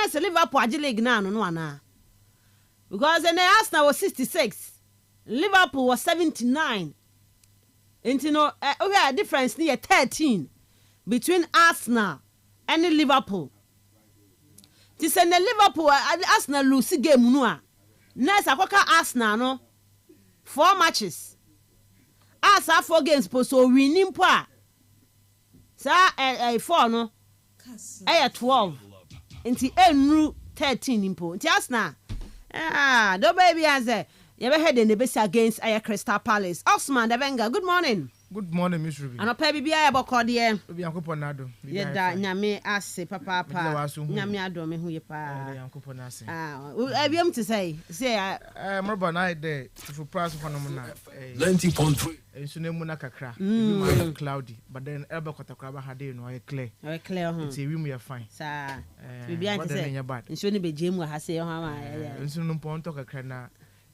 se Liverpool agi league na no ana because the Arsenal was 66 Liverpool was 79 into no okay difference near 13 between Arsenal and Liverpool. Ti se na Liverpool Arsenal lose game no a na se akoka Arsenal no 4 matches as 4 games po so winning po a sa 4 no 12 inti enru 13 impo inti Arsenal do baby answer you be head in the base against Crystal Palace. Osman Devenga, good morning. Good morning, Miss Ruby. And pay bibia bokode Ruby Ankoponado. Yeda nyame ase papa nyame adom me hu ye pa. Ankoponase. Ebiam to say Mroba na dey for price for no na. 90.3. Enso na mu na kakra. Be cloudy, but then ebe kotakra ba hade no e clear. E clear ho. It's a room you fine. Sa. Bibia to say. Enso ni bejemu ha say ho ma. Enso no ponto kakra na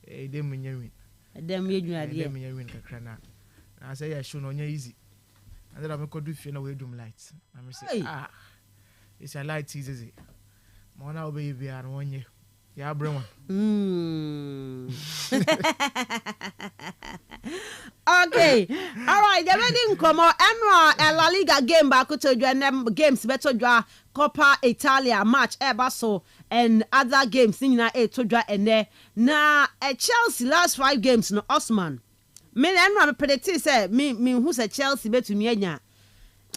dem nyawin. Dem yedwuna de. Dem nyawin kakra na. I say yeah, show no easy. And then I could do feel no way doom lights. I say it's a light easy. Mona baby and 1 year. Yeah, bro. Okay. All right, the wedding come on and La Liga game back to them games better draw Coppa Italia match so and other games in to draw and there. Now Chelsea last 5 games no Osman. Me and predict say me who say Chelsea betumi anya.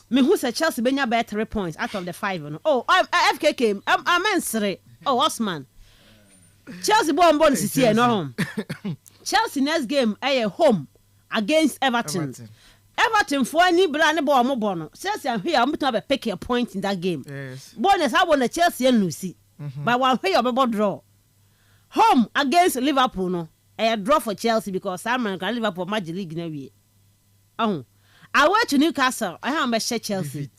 Me who say Chelsea benya by 3 points out of the 5. Oh, FKK Mensah. Oh, Osman. Chelsea born sisi no home. Chelsea next game home against Everton. Everton for any brand ball mo bono. Chelsea am here am to pick a point in that game. Yes. Bonus I won the Chelsea and Lucy. But one way obo draw. Home against Liverpool no. A draw for Chelsea because Simon can Liverpool Magic League na we. I went to Newcastle. I have share Chelsea.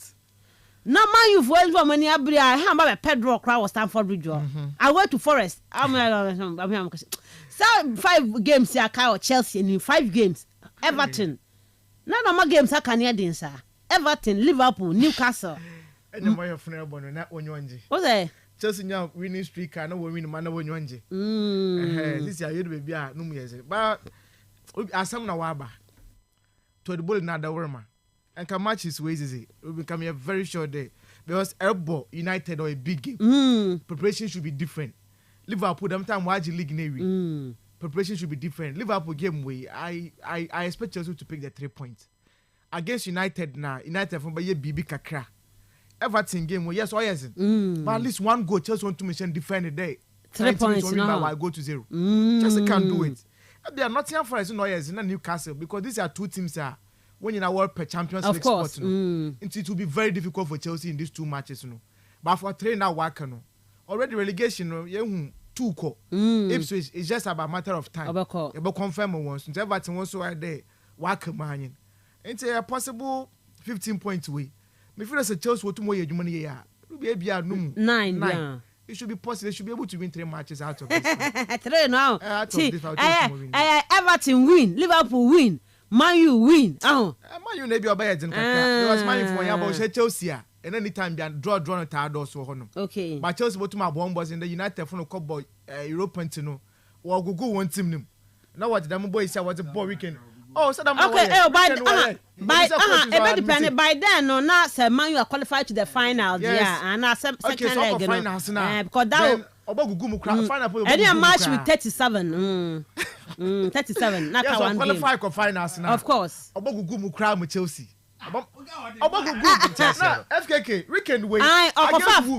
Now man you for as many abri I have a Pedro crowd or Stamford Bridge. I went to Forest. I'm 5 games here Kyle Chelsea in 5 games. Everton. None of my games are Canadian sir. Everton, Liverpool, Newcastle. And the more of Nelbono not Onyonji. What's that? Chelsea now winning streak and no win man Onyonji. This year you baby no years. But asam na waba. To the ball na da worma. And can match his ways it will become a very short day because Elbow United or a big game. Preparation should be different. Liverpool them time watch the league navy. Preparation should be different. Liverpool game way. I expect Chelsea to pick the 3 points against United now. United from by BB kakra. Everton game yes or yes. But at least 1 goal Chelsea want to mission defend the day. 3 points now. I go to 0. Chelsea can't do it. They are not here for us no yes in Newcastle because these are 2 teams are when you world per Champions League spot, it will be very difficult for Chelsea in these 2 matches, But for 3 now work, already relegation, 2 call. Ipswich is just about a matter of time. About confirm once. Since Everton also are there, work man. It's a possible 15 points away. Me feel as a Chelsea what tomorrow you money here. Be a 9. Yeah. It should be possible. They should be able to win 3 matches out of this. 3 now. Everton win, Liverpool win. Man you win. Man you maybe obey den kakra. Because man you for ya about Chelsea and anytime they draw no tard also hono. Okay. But Chelsea but my bombers in the United for no cup European no. Or go one team nim. Now what them boys say was a boy weekend. Oh, so that okay. By then no na say man you are qualified to the final. Yeah. And na second leg no. Because that Obagugu mu final. Any match with 37. 37. Not yes, one qualify game. For finals now. Of course. Obagugu mu crowd mu Chelsea. Obagugu Chelsea. FKK weekend way. I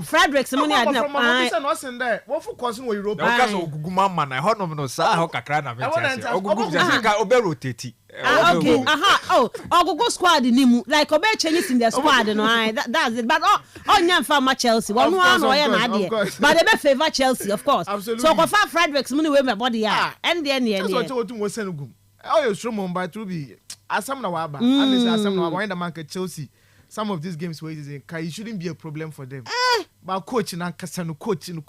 Frederick's money I know. I no send there. What for cause no Europe. Because Ogugu mama na ho no sa ho kakra na venti. Ogugu just ka obe rotate. Okay. Ogugu squad ni mu like obe changes in the squad no. That's it. But onyam fa Chelsea. One no na dey. But they be favor Chelsea of course. Absolutely. So go fa Frederick's money we my body ya. And then that's what you send Ogugu. Oh you show me by to be asam na waba. I mean asam na waba when the man Chelsea. Some of these games where it shouldn't be a problem for them. But coaching and Kasano coaching.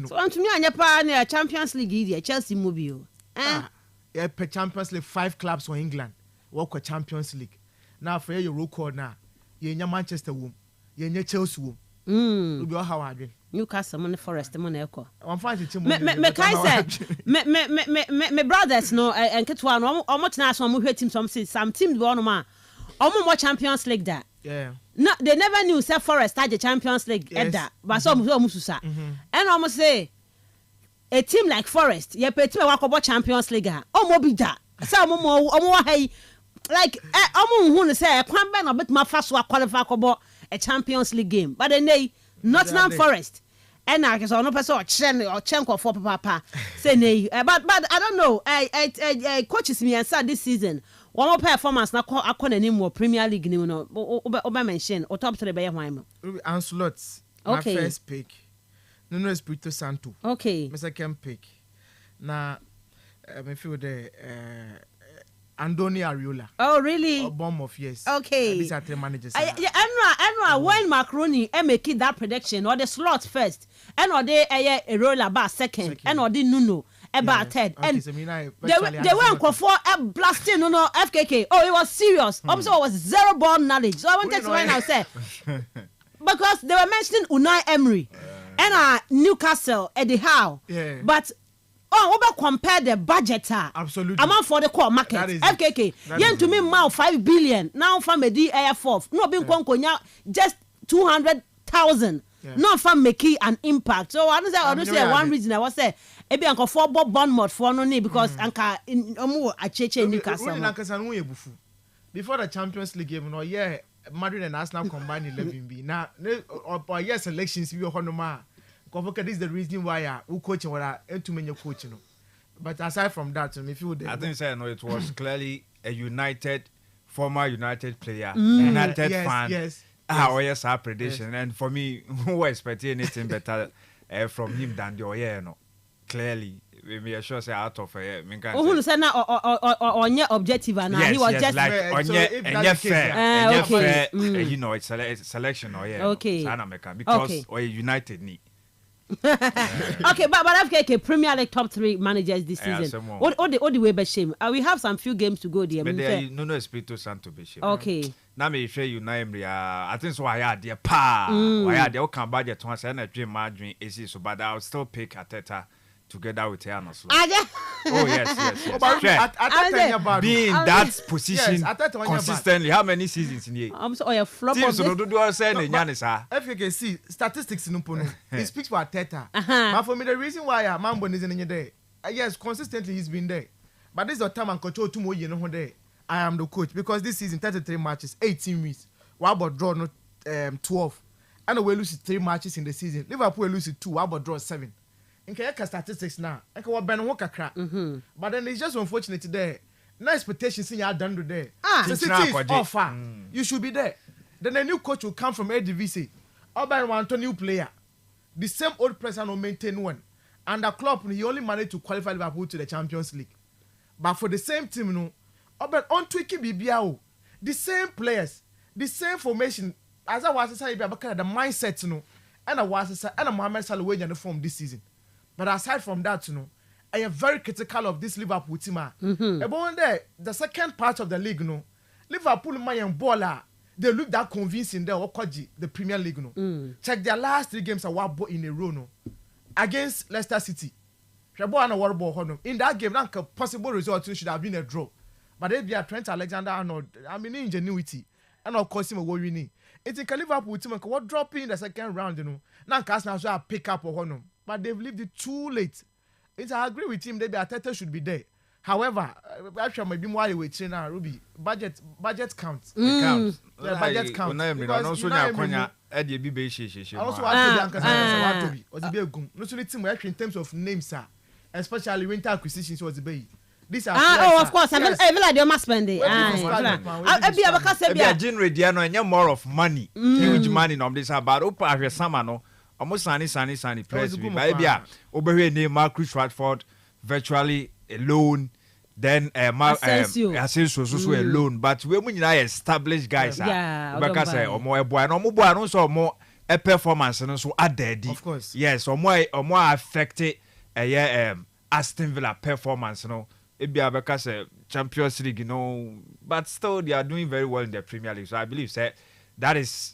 So to me anya pa na Champions League here Chelsea mobile. Yeah, per Champions League 5 clubs for England. Work with Champions League. Now for your record now. You Manchester wom. You Chelsea wom. You be how hard. Newcastle money Forest money eko. I'm fine to team. Me kai say me brothers no and ketwa no omo tena so omo hwe team some team be on ma. Omo more Champions League that. Yeah. No, they never knew say Forest had the Champions League that. But some susa. And almost say a team like Forest, you pay team about Champions League. Omo be that. Some omo hey like omo who say kwan be no bit ma fa so qualify ko a Champions League game. But then they Nottingham Forest. And I so no person or Chenko for papa say nay. But I don't know. I coaches me and said this season. one more performance na akọ n'anim wɔ Premier League ni no oba mention o top 3 be hwan mo Ancelotti okay. My first pick Nuno Espirito Santo okay my second pick na me feel the Andoni Areola. Oh really? Bomb of yes. Okay. These are 3 managers. When Macaroni make that prediction or the slot first and or they Areola ba second and or the Nuno about third and they went for blasting no FKK. Oh, it was serious. Also it was zero ball knowledge. So I wanted to right now say because they were mentioning Unai Emery and Newcastle Eddie Howe. Yeah. But over compare the budget absolutely amount for the core market FKK yen to me now 5 billion now from a Air Force no being konkonya just 200,000 not from making an impact so I say one reason I was say ebi anko for bond mod for no need because anka omo acheche Newcastle before the Champions League game no yeah Madrid and Arsenal combined 11 B now or yes elections we honoma. This is the reason why we coach and too many coaching. But aside from that, if you I think it was clearly a former United player, United fan. Yes. Yes, our prediction. And for me, who was expecting anything better from him than the Oyeno. Clearly, we are sure say out of who said now on your objective and he was just like on your fair, you know, it's selection or okay. Because or United need. Okay, but FKK Premier League top 3 managers this season. What the way be shame? We have some few games to go there. But there no Espirito Santo be shame. Okay. Now me share you know I think so I had there pa. I had there can budget once and a dream margin is so but I'll still pick Ateta together with Ernest. Oh yes. Being that position consistently, how many seasons in here? I'm so a flop of so do I say FKC statistics in Upono. It speaks for Ateta. But for me the reason why Mambo is in there. Yes, consistently he's been there. But this is the time and control 2 more years there. I am the coach because this season 33 matches, 18 wins. What about draw 12? And we lose 3 matches in the season. Liverpool lose 2. What about draw 7? In Kayaka statistics now, I can what Ben Walker crack. But then it's just unfortunate today. No expectations in your done today. The city is offer. You should be there. Then a new coach will come from ADVC. Urban want a new player. The same old person will maintain one. And the club, he only managed to qualify Liverpool to the Champions League. But for the same team, no, Urban on Twiki BBAO. The same players, the same formation. As I was saying, the mindset, no. And I was saying, and Mohamed Salah in the form this season. But aside from that, you know, I am very critical of this Liverpool team. About there, the second part of the league, you know, Liverpool, my baller, they look that convincing there. The Premier League, you know. Check their last 3 games in a row, no, against Leicester City. In that game, that possible result should have been a draw. But they be a Trent Alexander-Arnold. I mean, ingenuity, and of course, him a winning. It's in Liverpool team what dropping in the second round, you know. Now, Kastle now pick up or but they've left it too late. I agree with him. Maybe Ateta should be there. However, actually, maybe more we train Ruby. Budget counts. Counts. Yeah, budget counts. Because also now Konya Eddie Bibe also want to be. Was be a gum. Not only team actually in terms of names, sir. Especially winter acquisitions was the bay. These are of course. I'm like your must spend it. I'll be a general Diano and more of money, huge money on this about Opa Samano. Almost sunny press me. Maybe over here name Marcus Rashford virtually alone. Then Asensio so alone. But when you established guys, because or more boy no more so more a performance and so add daddy. Of course. Yes, or more affected Aston Villa performance, you know. It be because Champions League, you know, but still they are doing very well in the Premier League. So I believe that is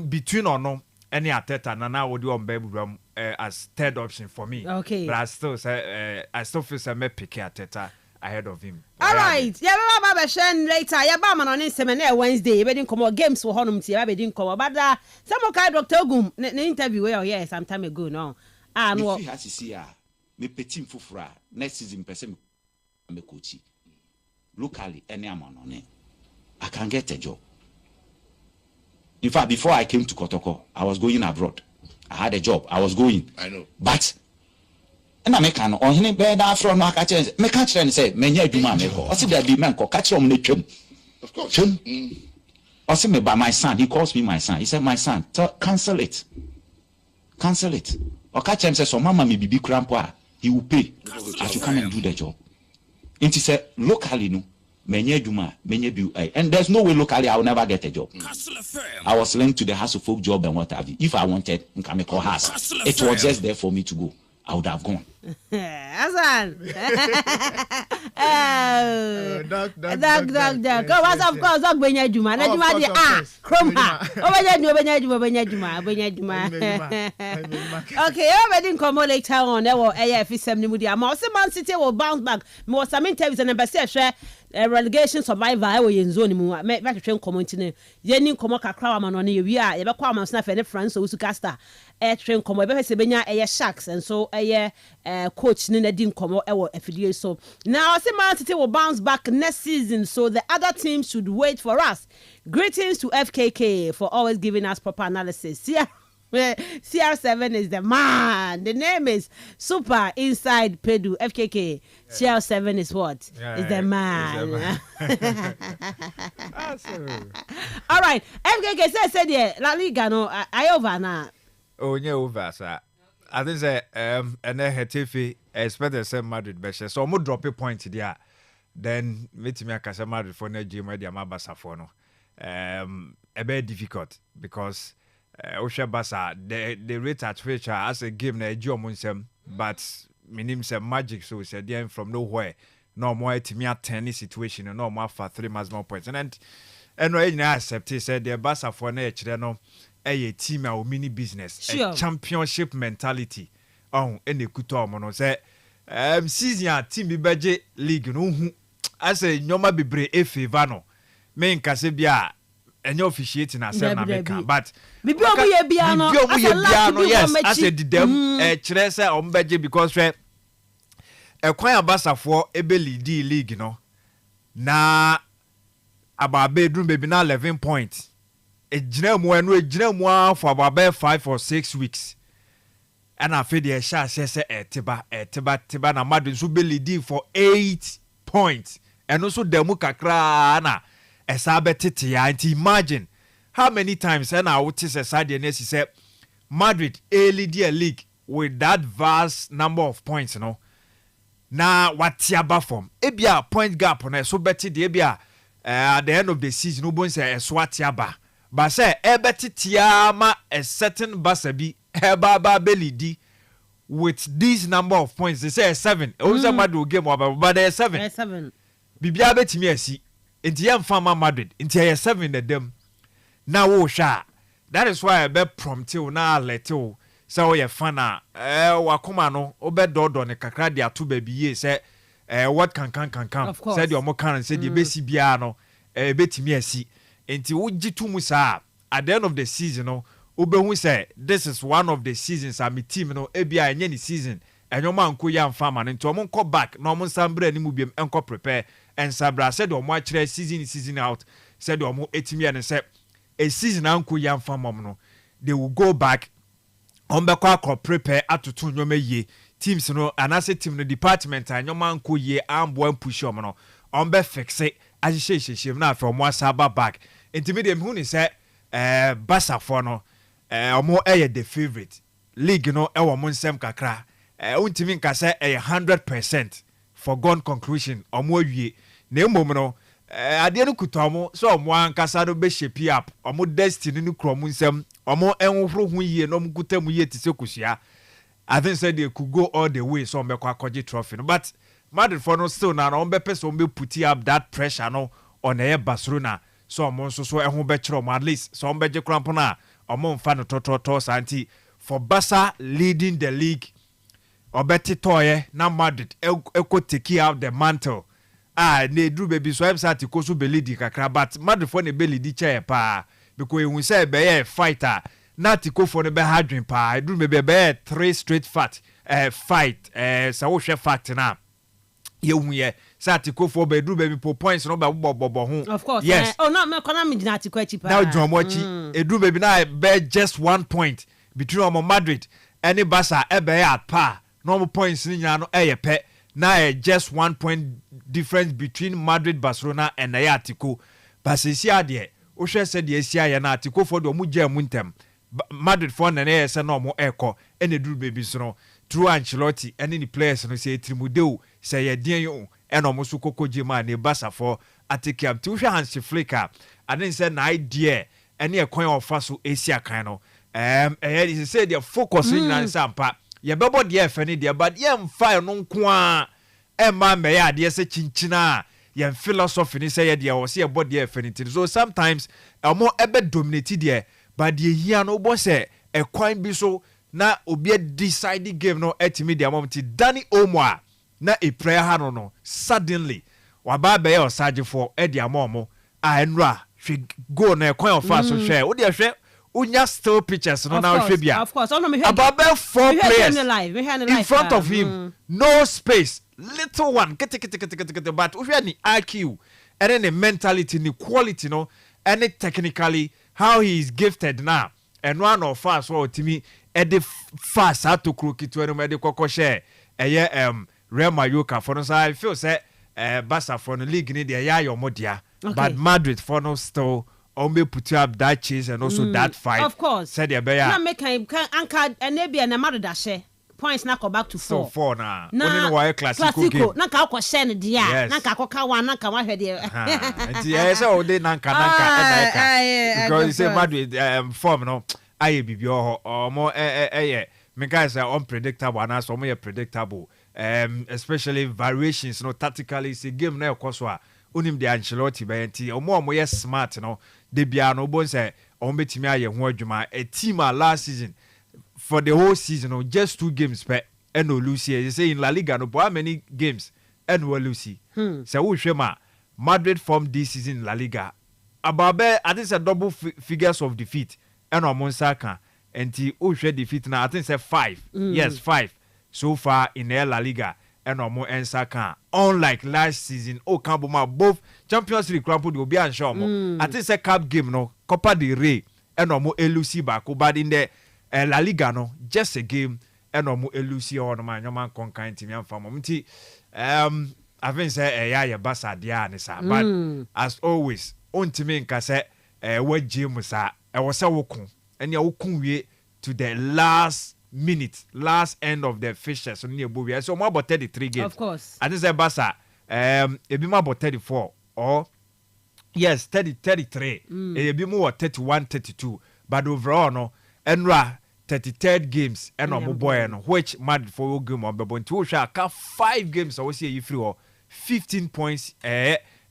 between or no. Any Ateta Nana would do on baby as third option for me. Okay. But I still feel some pick Ateta ahead of him. All right. Yeah, Baba Shen later. Yeah, Bama on Seminary Wednesday. We didn't come out games for Honum Tia. We didn't come out. But some of Dr. Gum the interview well, some time ago now. No. If you have to see me petit fufra next season person me coachy. Locally any amount on it. I can get a job. In fact, before I came to Kotoko, I was going abroad. I had a job. I was going. I know. But na meka no ohene be da afro no aka kire meka kire ne say menya adwuma me ho o se da bi men ko ka kire om ne twam of course twam o se me by my son he calls me my son he said my son cancel it o ka kire say so mama me bibi krampo a he will pay as you come and do the job it is locally no menya adwuma menya bi and there's no way locally I will never get a job. I was linked to the House of Folk job and what have you. If I wanted Nkameko House, it was just there for me to go. I would have gone. Hassan. Dog. Of course, dog benya juma. Na juma di from her. Benya juma. Okay, already come later on. There were AFC ni mudi. Ama se Man City will bounce back. Me was some interviews and embassy share relegation survivor I was in zone mu. Me train community. Yeni komo kakra wa mano ni wi a ye be kwa am na fe ne France so su Kastle train komo be se benya Sharks and so coach ni na din komo ewo afidie so now say Man City will bounce back next season so the other teams should wait for us. Greetings to FKK for always giving us proper analysis. Yeah. CR7 is the man. The name is Super Inside Pedu. FKK. CR7 is what? Is the man. All right. FKK said yeah. La Liga no. I over now. Oh yeah, over sir. I think say and then Hetifi expect the same Madrid best. So mo drop a point there. Then meet me akasa Madrid for na game where the Amabasa for no. A bit difficult because Osha Basa the rate at which as a game na ejo munsem but minim say magic so said then from nowhere no more timi attend situation no more for 3 maximum points and no na accept said the Basa for na ekire no a team a mini business sure. A championship mentality on ene kuto mo no say season a team bi beje league no hu as a nyoma bebre e favor no me nkase bia enye officiating asem na meka but bibi omuye bia no yes as a didem kire say ombeje because kwan abasafo ebe league no na aba bedroom baby na 11 points ejina mu for about 5 or 6 weeks and after the sha say etiba na madu so be lead for 8 points and also demu kakra na esabetete ya and imagine how many times and I would say side the next say Madrid lead the league with that vast number of points you know na watiaba form ebia point gap na so beti de ebia at the end of the season no bon say eswatiaba but say ebetitia ma a certain basabi ebaba belidi with this number of points they say 7 also Madrid game but they 7 bibia betimi asi enti yam fama Madrid enti 7 the dem na wo sha that is why I be prompted na let you so ye fana wakoma no obedodo ne kakra de ato ba biye say what can said your mo can say the besi bia no betimi asi enti wogitu mu sa at the end of the season no obehu say this is one of the seasons am team no ebia enye ni season enyoma nko ya mfama no enti omo nko back no omo sambra ni mu biem enko prepare and sabra said omo akire season out said omo etimi and say a season anko ya mfama no they will go back ombekwa prepare atutu nyoma ye teams no anase team no department anyoma nko ye ambo push omo no ombe fixe agishesheshim na afa omo asaba back intermediate hu ni say Basa for no omo the favorite league no e wo mo nsem kakra untimi nka say 100% foregone conclusion omo awie na emom no ade no kutomo so omo ankasa do be shape up omo destiny no krom nsem omo enhoro hu yie no mkuta mu yie tise kusia I think said they could go all the way so mbekwa kwaji trophy no but Madrid for no still na ombe person be put up that pressure no on the Barcelona so omo so ehun be kire omo at least so ombe je krampo na omo mfa no toto santi for Barca leading the league obeti toye na Madrid eko take out the mantle ne drew baby so em sati ko so be lead kakra but Madrid for ne be lead chair pa because ehun say be fighter na tiko for ne be hadwin pa drew baby be 3 straight fight so wo hwe fact na ye sati ko for be drew baby po points no be bobo hu of course yes no me kona me na tiko achi pa now dromochi drew baby na be just 1 point between Madrid and Barca ebe at par normal points ni nyina no pɛ na just 1 point difference between Madrid, Barcelona and Atletico. But sisi ade o hwɛ sɛ de asia ya na Atletico for de omu gya mu ntem Madrid for na sɛ na omo ɛkɔ ene duru baby so no through Ancelotti and the players no say trimudeu say ye den yo and omo so kokoje ma ne Barca for atake up to hwɛ Hansi Flick I didn't say na idea any a coin of faso asia kind no he said the focus in sampa ye bebo de afani de but ye mfa no nko a ma me ya de se chinchina ye philosophy ni say ye de o se ye body afani so sometimes omo ebe dominate de but the here no bo say e kwan bi so na obi decide game no etimi de amomti Danny Omwa na a prayer ha no suddenly waba be o sagefo e de amomo a enra hwe go na kwan of fast so hwe wo de hwe unya still pictures no now hwe bia of course no me about 4 players in front of him no space little one but hwe ni IQ and then the mentality ni quality no and technically how he is gifted now and one of fast so timi e de fast to krokito no me de kokko share Real Mallorca for no so I feel say Barca for the league ni de ya your modia but Madrid for no still only put up that chase and also that fight of course said ya be ya na make anka enebia na Madrid dashe points na go back to 4 so 4 na only no why classical game na ka akọ share ne dia na ka akoka wa na ka wa hwe de nti say dey nanka because you say Madrid form no aye bibi omo me guys are unpredictable and so more predictable especially variations no tactically it's a game na ekoso a onim de Ancelotti be nti omo ye smart no de bia no bo say omo betimi aye ho adwuma a team last season for the whole season no just 2 games per and no lose you say in La Liga no how many games and we lose so we hwema Madrid form this season in La Liga about I think a double figures of defeat and omo nsaka enti o hwe defeat na I think say 5 yes 5 so far in La Liga and omo ensaka unlike last season o Kamboma both Champions League crampo de obi ansho omo I think say cup game no Copa del Rey and omo elusi back but in the La Liga no just a game and omo elusi on man nyoma konkan team amfa mo nti I think say ya Barca dia ne sa but as always ontimi nka say wa gym sa e wo se wokun and ya wokun wie to the last minute last end of the fixtures so near Bobia so more about 33 games of course I think say Barca e be more about 34 or yes 33 e be more 31 32 but overall no enra 33rd games and no boy no which Madrid for game on bebo nti wo hwa aka 5 games so we see you free 15 points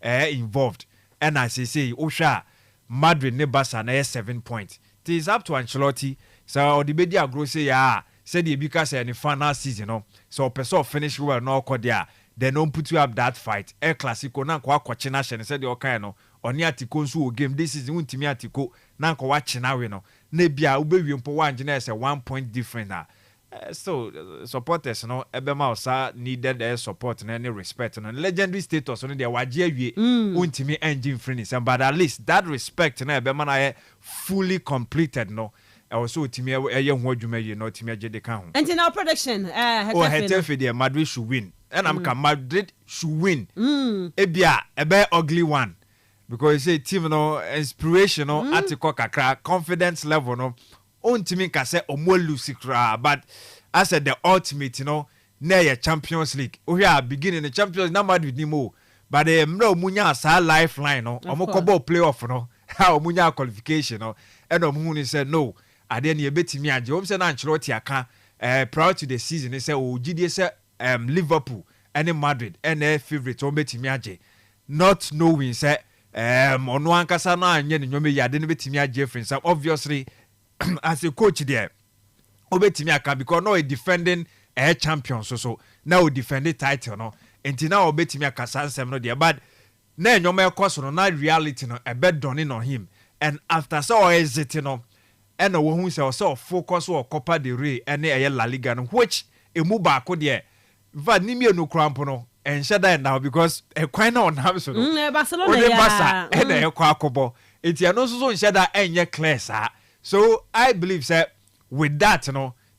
involved and as I say wo hwa Madrid ne Barca na 7 points it is up to Ancelotti so the bedi agro say ya said the because any final season no so person finish well no call there they don't put you up that fight El Clasico na kwa kwachina hye said the okay no oni Atletico nso game this season untimi Atletico na kwa wachina we no na bia ubewie mpo wanje na say 1 point different na so supporters no ebema osa needed support and any respect and legendary status on their waje awie untimi engine finish but at least that respect na ebema na fully completed no also timi eye ho adwuma yi no timi agye de ka ho and in our prediction Hetafe the Madrid should win and I'm Madrid should win ebia ebe ugly one because you say team no inspirational article kakra confidence level no ontimi ka say omo lose kra but I said the ultimate na ya Champions League we are beginning the Champions na Madrid ni mo but mra omunya sa lifeline no omo kobo playoff no how omunya qualification no and omu ni say no ade na ebetimi age o say na Ancelotti aka prior to the season he say o gidie say Liverpool and Madrid and their favorite o betimi age not knowing say ono ankasa na anye ne nyome ya de ne betimi age friends obviously as a coach there obetimi aka because no a defending champion so now we defend the title no enti na obetimi aka sansem no there but na nyome ekoso no na reality no e be done on him and after so exit no and no hu say so focus on Copa del Rey and La Liga no which emu ba ko there va nimi enu cramp no and shada now because e kwan na on have so no Barcelona ya and e kwa akobo enti ano so shada enye clear sa so I believe say with that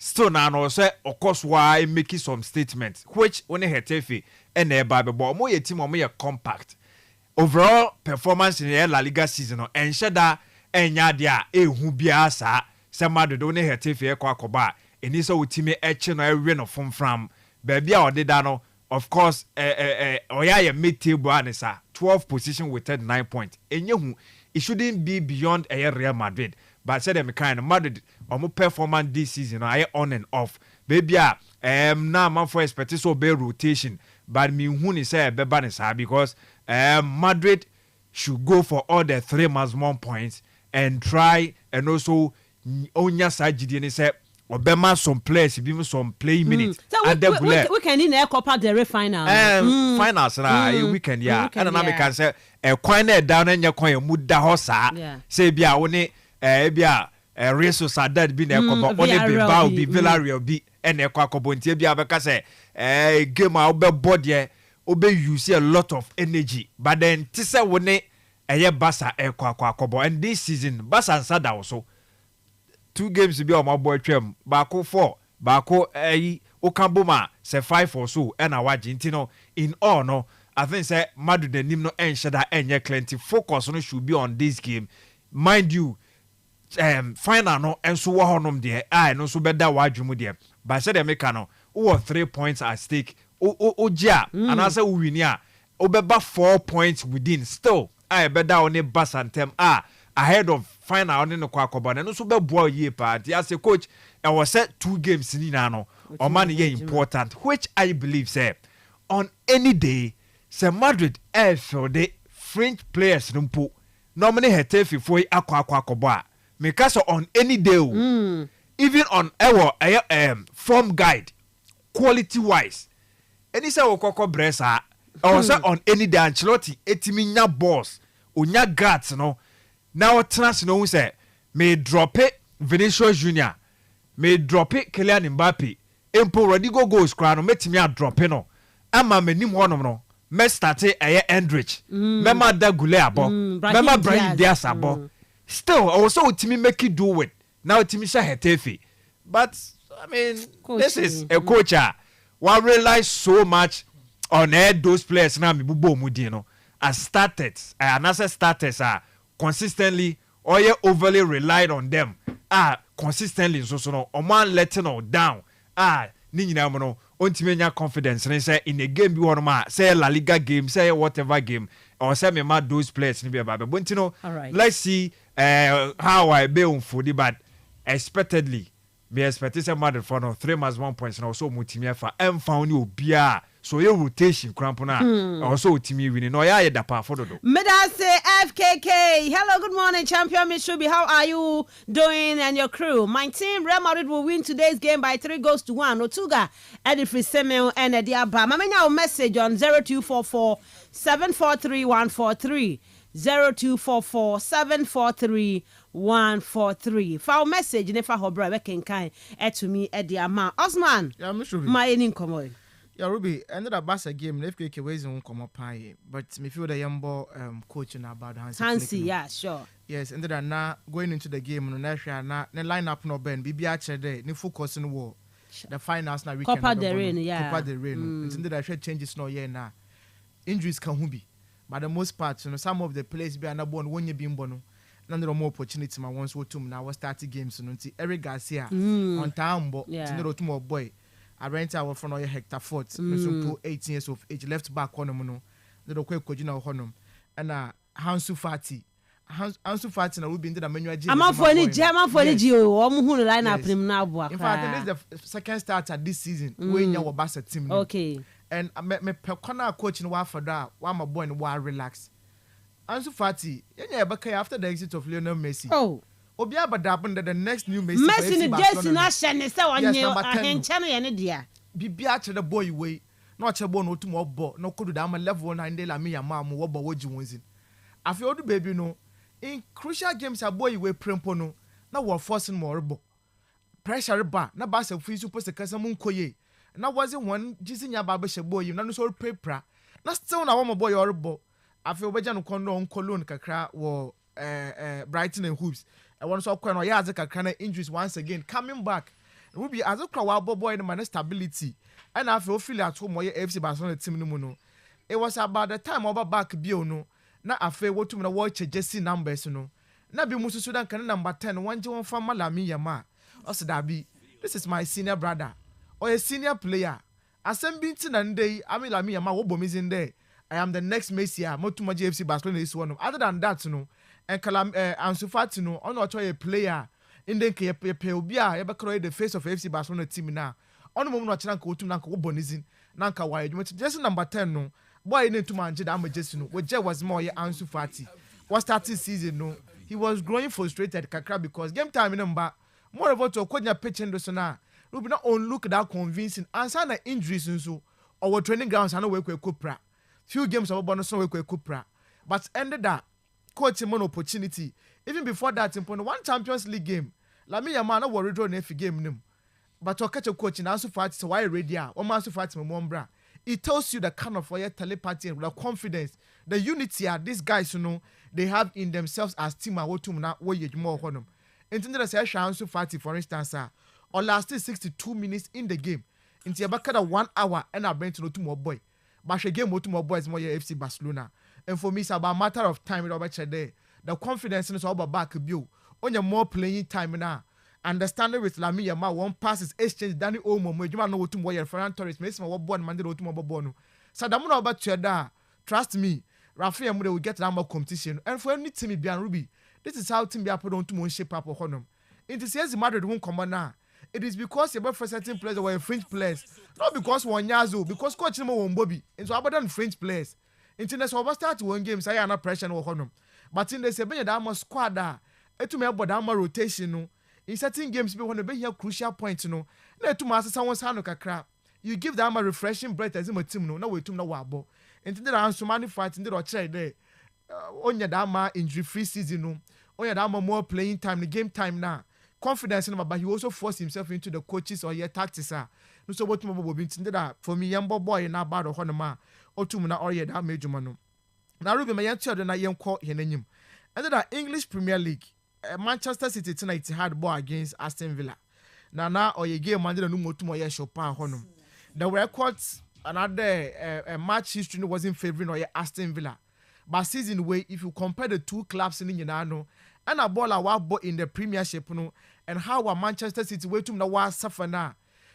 still now no say of course why making some statements which when Hetafe and but more your team or compact overall performance in the La Liga season and shada enya dia ehu bia sa se Madrid only Hetafe kwakoba eni so utimi eche no ewe no from baby a odeda no of course oya mid table anisa 12 position with 39 points enyehu it shouldn't be beyond Real Madrid but said them kind of Madrid omo performance this season I on and off baby now man for expect so be rotation but me hu ni say be ba ni because Madrid should go for all the 3 maximum points and try and also onya sajidi ni say obema some players be some playing minutes so we can in a Copa del Rey final finals na weekend and na me can say kwan na down enya kwan mu da ho sa say bia wo ni bia Real Sociedad bi na Copa oni Bilbao bi Villarreal bi and ekwakobo ntie bia be ka say game a obebo de obe use a lot of energy but then tise wo ni Barca ekwakobo and this season Barca sada also 2 games be on my boy twem bako 4 bako okamboma say 5 or so and awaji ntino in all no I think say Madrid the nim no enshada enye plenty focus no should be on this game mind you final no enso wo honom de no so beda wadwum de but say the make no wo 3 points at stake ogia and as we win ya obeba 4 points within still beda on basantem ahead of final on no kwakoba no so be boy ye part as a coach I was set 2 games ni na no o man ye important which I believe say on any day say Madrid feel the French players numpo normally Hetafe for akwakoba because on any day even on our form guide quality wise any say okoko bresa or say on any day Ancelotti etimi nya boss onya guts no now trans no say may drop it Vinicius Junior may drop it Kylian Mbappe empo Rodrigo goals kra no metimi a drop no ama manim honom no me start Endrich mema da gule abo mema Brahim Diaz abo still also utimi make it do it now utimi sha Hetafe but I mean this is a coach who realize so much on those players na me bubo mudi no as starters another starters consistently or you overly relied on them consistently so no o man letting all down ni nyina mo no ontimenya confidence and say in a game bi one ma say La Liga game say whatever game or say me ma those players ni be ba but you know let's see how I be on for the but expectedly me expect say Madrid for no 3 maximum points na so mutimi fa found you obia so your rotation crampona also utimi winning no ya da pa for do Meda say FKK hello good morning champion Mishubi how are you doing and your crew my team Real Madrid will win today's game by 3-1 Otuga Edifri Semel and Ediaba mamenya message on 0244 743 143 0244 743 Foul message never hobra we can kind to me Ediama Osman yeah Mishubi my any komo yeah Ruby ended up Barca game FKK ways on come up but me feel the young coaching about Hansi yeah sure yes ended up now going into the game no na lineup no ben bibia chede ni focus no war the finals na weekend Copa del Rey Copa del Rey ended up changes no year na injuries can be but the most part you know some of the players be anabon wonye bimbo no none of more opportunity ma once wotum na was starting games no nti Eric Garcia on time bo tinero tumo boy I rent our from Hector Fort, so 18 years of age, left back on no, the quick Kojina Honum, and Hansu Fati. Hansu Fati will be in the menu. I'm for any German for the Geo, who line up him now. In fact, this is the second starter this season, when you were Barca team. Okay. And me Pekona coaching one for that, one my boy and one relax. Hansu Fati, after the exit of Lionel Messi. Oh. Obia badapun that the next new Messi in the destination is so on you and channel and dear. Bibia to the boy way, not a bone or two more bo, no could am a level 9 day la me a mam wobble what you was in. I feel the baby no. In crucial games a boy way prempono, now we're forcing more bo. Pressure bar, na bass of free supposed to casamun coye. Now wasn't one jizzing babisha boy, you know so paper. Not still na one boy or bo. I feel Bejan Condo on Cologne Kakra or Brighton and Hoops. I want to quite no as a kind of injuries once again coming back. will be as a crowd boy in the stability and I feel at home where FC Barcelona team no. It was about the time over back bio no. Na afe what to watch Jesse numbers no. Na be musu Sudan can number 10 one John from Malami Yama. Also Dabi, this is my senior brother or a senior player. Asem binti na ndey ami Lami Yama wo bomizi ndey. I am the next Messi. Motuma FC Barcelona is one. Other than that no, and Kalam Ansu Fati no, ono a player in the Peobia ever create the face of FC Barcelona team now. Ono mo no chana ko otum na ko bonizin na nka wa edwuma just number 10 no. Boy need to manage that just no. We just was more Ansu Fati. Was starting season no. He was growing frustrated kakra because game time number more about to konya pitch and so na. We be not on look that convincing answer na injuries nso or training grounds I know we kopra. Few games of bonus we kopra. But ended that coach him an opportunity. Even before that in one Champions League game. Lami Yama no worry draw nefi game nim. But to catch a coach in Ansu Fati so why ready ah. One Ansu Fati membra. It tells you the kind of telepathy and the confidence, the unity these guys you know they have in themselves as team and what to na what you more honum. Intended as Ansu Fati for instance or lasted 62 minutes in the game. Into about 1 hour and I bring to no two more boy. But she game more boys more FC Barcelona. And for me it's about a matter of time with over there. The confidence is all about back view. On your more playing time now. Understanding with Lami Yama one passes exchange Danny Omo Mojuma no to more Ferran Torres makes my one man to Mobono. So the more about Cheda, trust me, Rafael Mude will get that more competition. And for any team be Ruby, this is how team be put on to one shape up or honum. It is yes Madrid won't come on now. It is because you're for certain players were French players. Not because one Yazo, because coach no one Bobby. And so about than French players. Internet over start one game, say I'm not pressure or honum. But in the Sebenya Dama squad da, etu me about Dama rotation no. In certain games, we want to be here crucial points, you know. No, to master someone's hand like a crap. You give them a refreshing breath as a team, no way to know what about. And then there are so many fights in the chair there. On your dama injury free season, no. On your dama more playing time, the game time now. Confidence in him, but he also forced himself into the coaches or your tactics. No, so what more be that for me, young boy, and now bad or Honoma or two minutes or that major man. Now, Ruby, my young children, I young call your name. And then the English Premier League. Manchester City tonight had ball against Aston Villa. Now or you game Monday no more to my Chopin honum. The records another match history wasn't favoring or Aston Villa. But season way if you compare the two clubs in Yinano and a ball in the Premiership no and how a Manchester City way to now suffer now.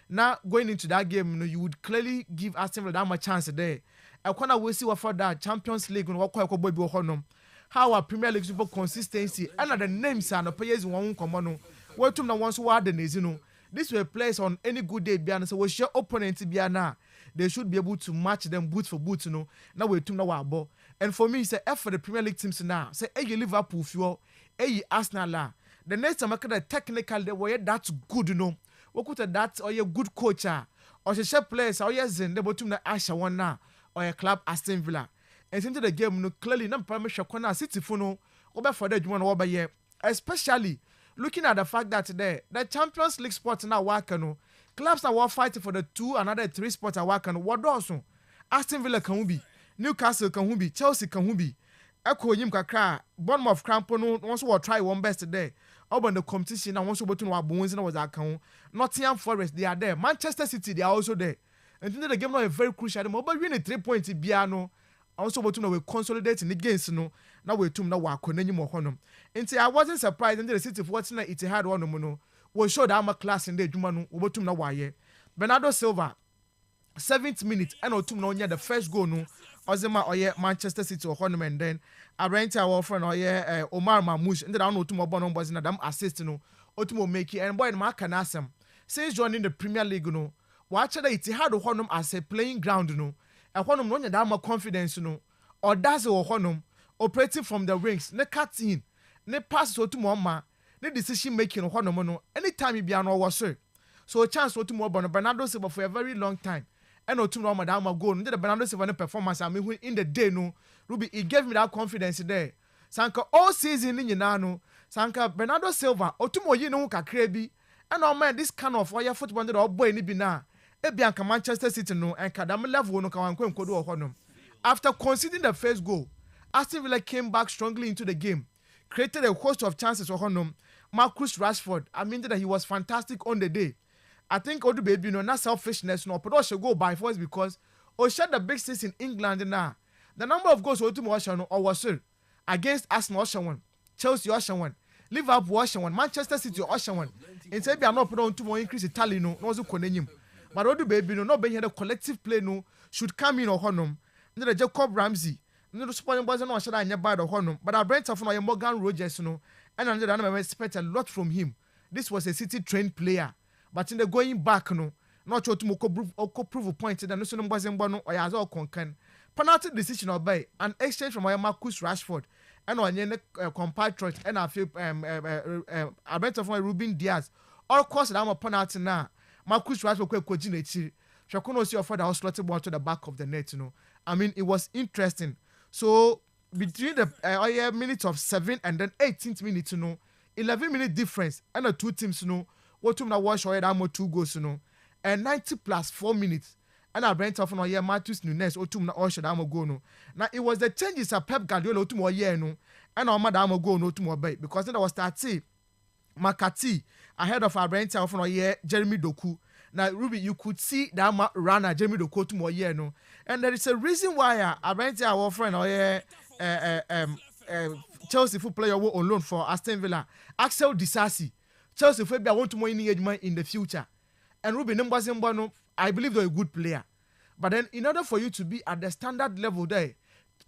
Now going into that game you would clearly give Aston Villa that much chance there. I wanna we see what for that Champions League and what boy be honum. How our Premier League super consistency and the names and the players won't come on. What to once who are the Nezino. This will place on any good day Biana so we share opponent Biana. They should be able to match them boot for boot, you know. Now we to know ball. And for me, it's a F for the Premier League teams now. Say hey Liverpool fuel, hey Arsenal. The next time I the technical they were that's good, you know. What could that or your good coach or share players or yes in the bottom the Asha one now or a club Aston Villa. And into the game, no clearly not permission corner City Funo over for the one over here. Especially looking at the fact that today the Champions League spots now working. Clubs are fighting for the 2 another 3 spots are working. What also? Aston Villa can be, Newcastle can be, Chelsea can be. Echo Yim Kakra, Bournemouth Crampono once will try one best today. Over the competition and once to our bones and was account. Nottingham Forest, they are there. Manchester City, they are also there. And then the game now is very crucial. But we need 3 points in Biano. Also, what we consolidating against no. Now we tum na wako nenyi mo honum. Nti I wasn't surprised until the City for what's na it had one no. We showed I'm a class in the Jumanu. We tum na waye. Bernardo Silva, 7th minute and otum na onya the first goal no. Ozema oye Manchester City or honum and then I rent our friend oye Omar Mamouche and then I know otum obono boys na them assist no. Otum make and boy ma kanasem. Since joining the Premier League no. Watch that it had honum as a playing ground no. A honum no that more confidence no or does or honum operating from the rings ne cut in ne pass so to mama ne decision making honum no anytime you be an was so a chance to more Bernardo Silva for a very long time and no to no madam go no the Bernardo Silva performance I mean in the day no Ruby it gave me that confidence there sanka all season in no sanka Bernardo Silva otumo yi no kakra bi and oh man this kind of fire football the boy ni bi na Ebianca Manchester City no and Kadam level no kan kwen kodo honum. After conceding the first goal, Aston Villa came back strongly into the game, created a host of chances for honum. Marcus Rashford, I mean that he was fantastic on the day. I think Odu baby no not selfishness no but should go by force because share the big six in England now. The number of goals Odu Osha no or was against Arsenal Osha one, Chelsea Osha one, Liverpool Osha one, Manchester City Osha one. And say be not put on to more increase Italy no also konenyim. But Odu baby no be here the collective play no should come in or honum. The Jacob Ramsey. No spoiling boys no should I never the honum. But I Brent of Morgan Rogers no and I expect a lot from him. This was a City trained player. But in the going back no not sure to prove a point that no son was in bono or as all concan. Penalty decision obey an exchange from Marcus Rashford and on your compatriot and I feel I bet of my Ruben Diaz. All course I'm a penalty now. Marcus Rashford could coordinate. Shakuno see offered a slotted ball to the back of the net, I mean it was interesting. So between the minutes of 7 and then 18th minute, 11-minute difference and the two teams, what to watch or 2 goals, and 90 plus 4 minutes. And I brent off on year Matthews Nunes or 2 or should go no. Now it was the changes of Pep Guardiola to more year no, and our madam go no to more bay because then I was Makati ahead of our brent off on year Jeremy Doku. Now Ruby, you could see that runner Jeremy Doku to more year no, and there is a reason why I brent our friend or year Chelsea football player on loan for Aston Villa, Axel Disasi. Chelsea football I want to more in the future. And Ruben Mbazembano, I believe they're a good player. But then in order for you to be at the standard level there,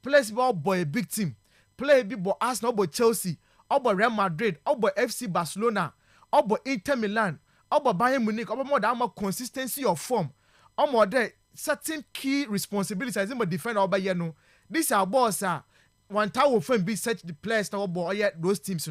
play ball boy a big team, play big boy Arsenal, boy Chelsea, or boy Real Madrid, or boy FC Barcelona, or boy Inter Milan, or boy Bayern Munich, or more than more consistency of form, or more there certain key responsibilities as in my defender or by These are balls one time will be such the players now boy those teams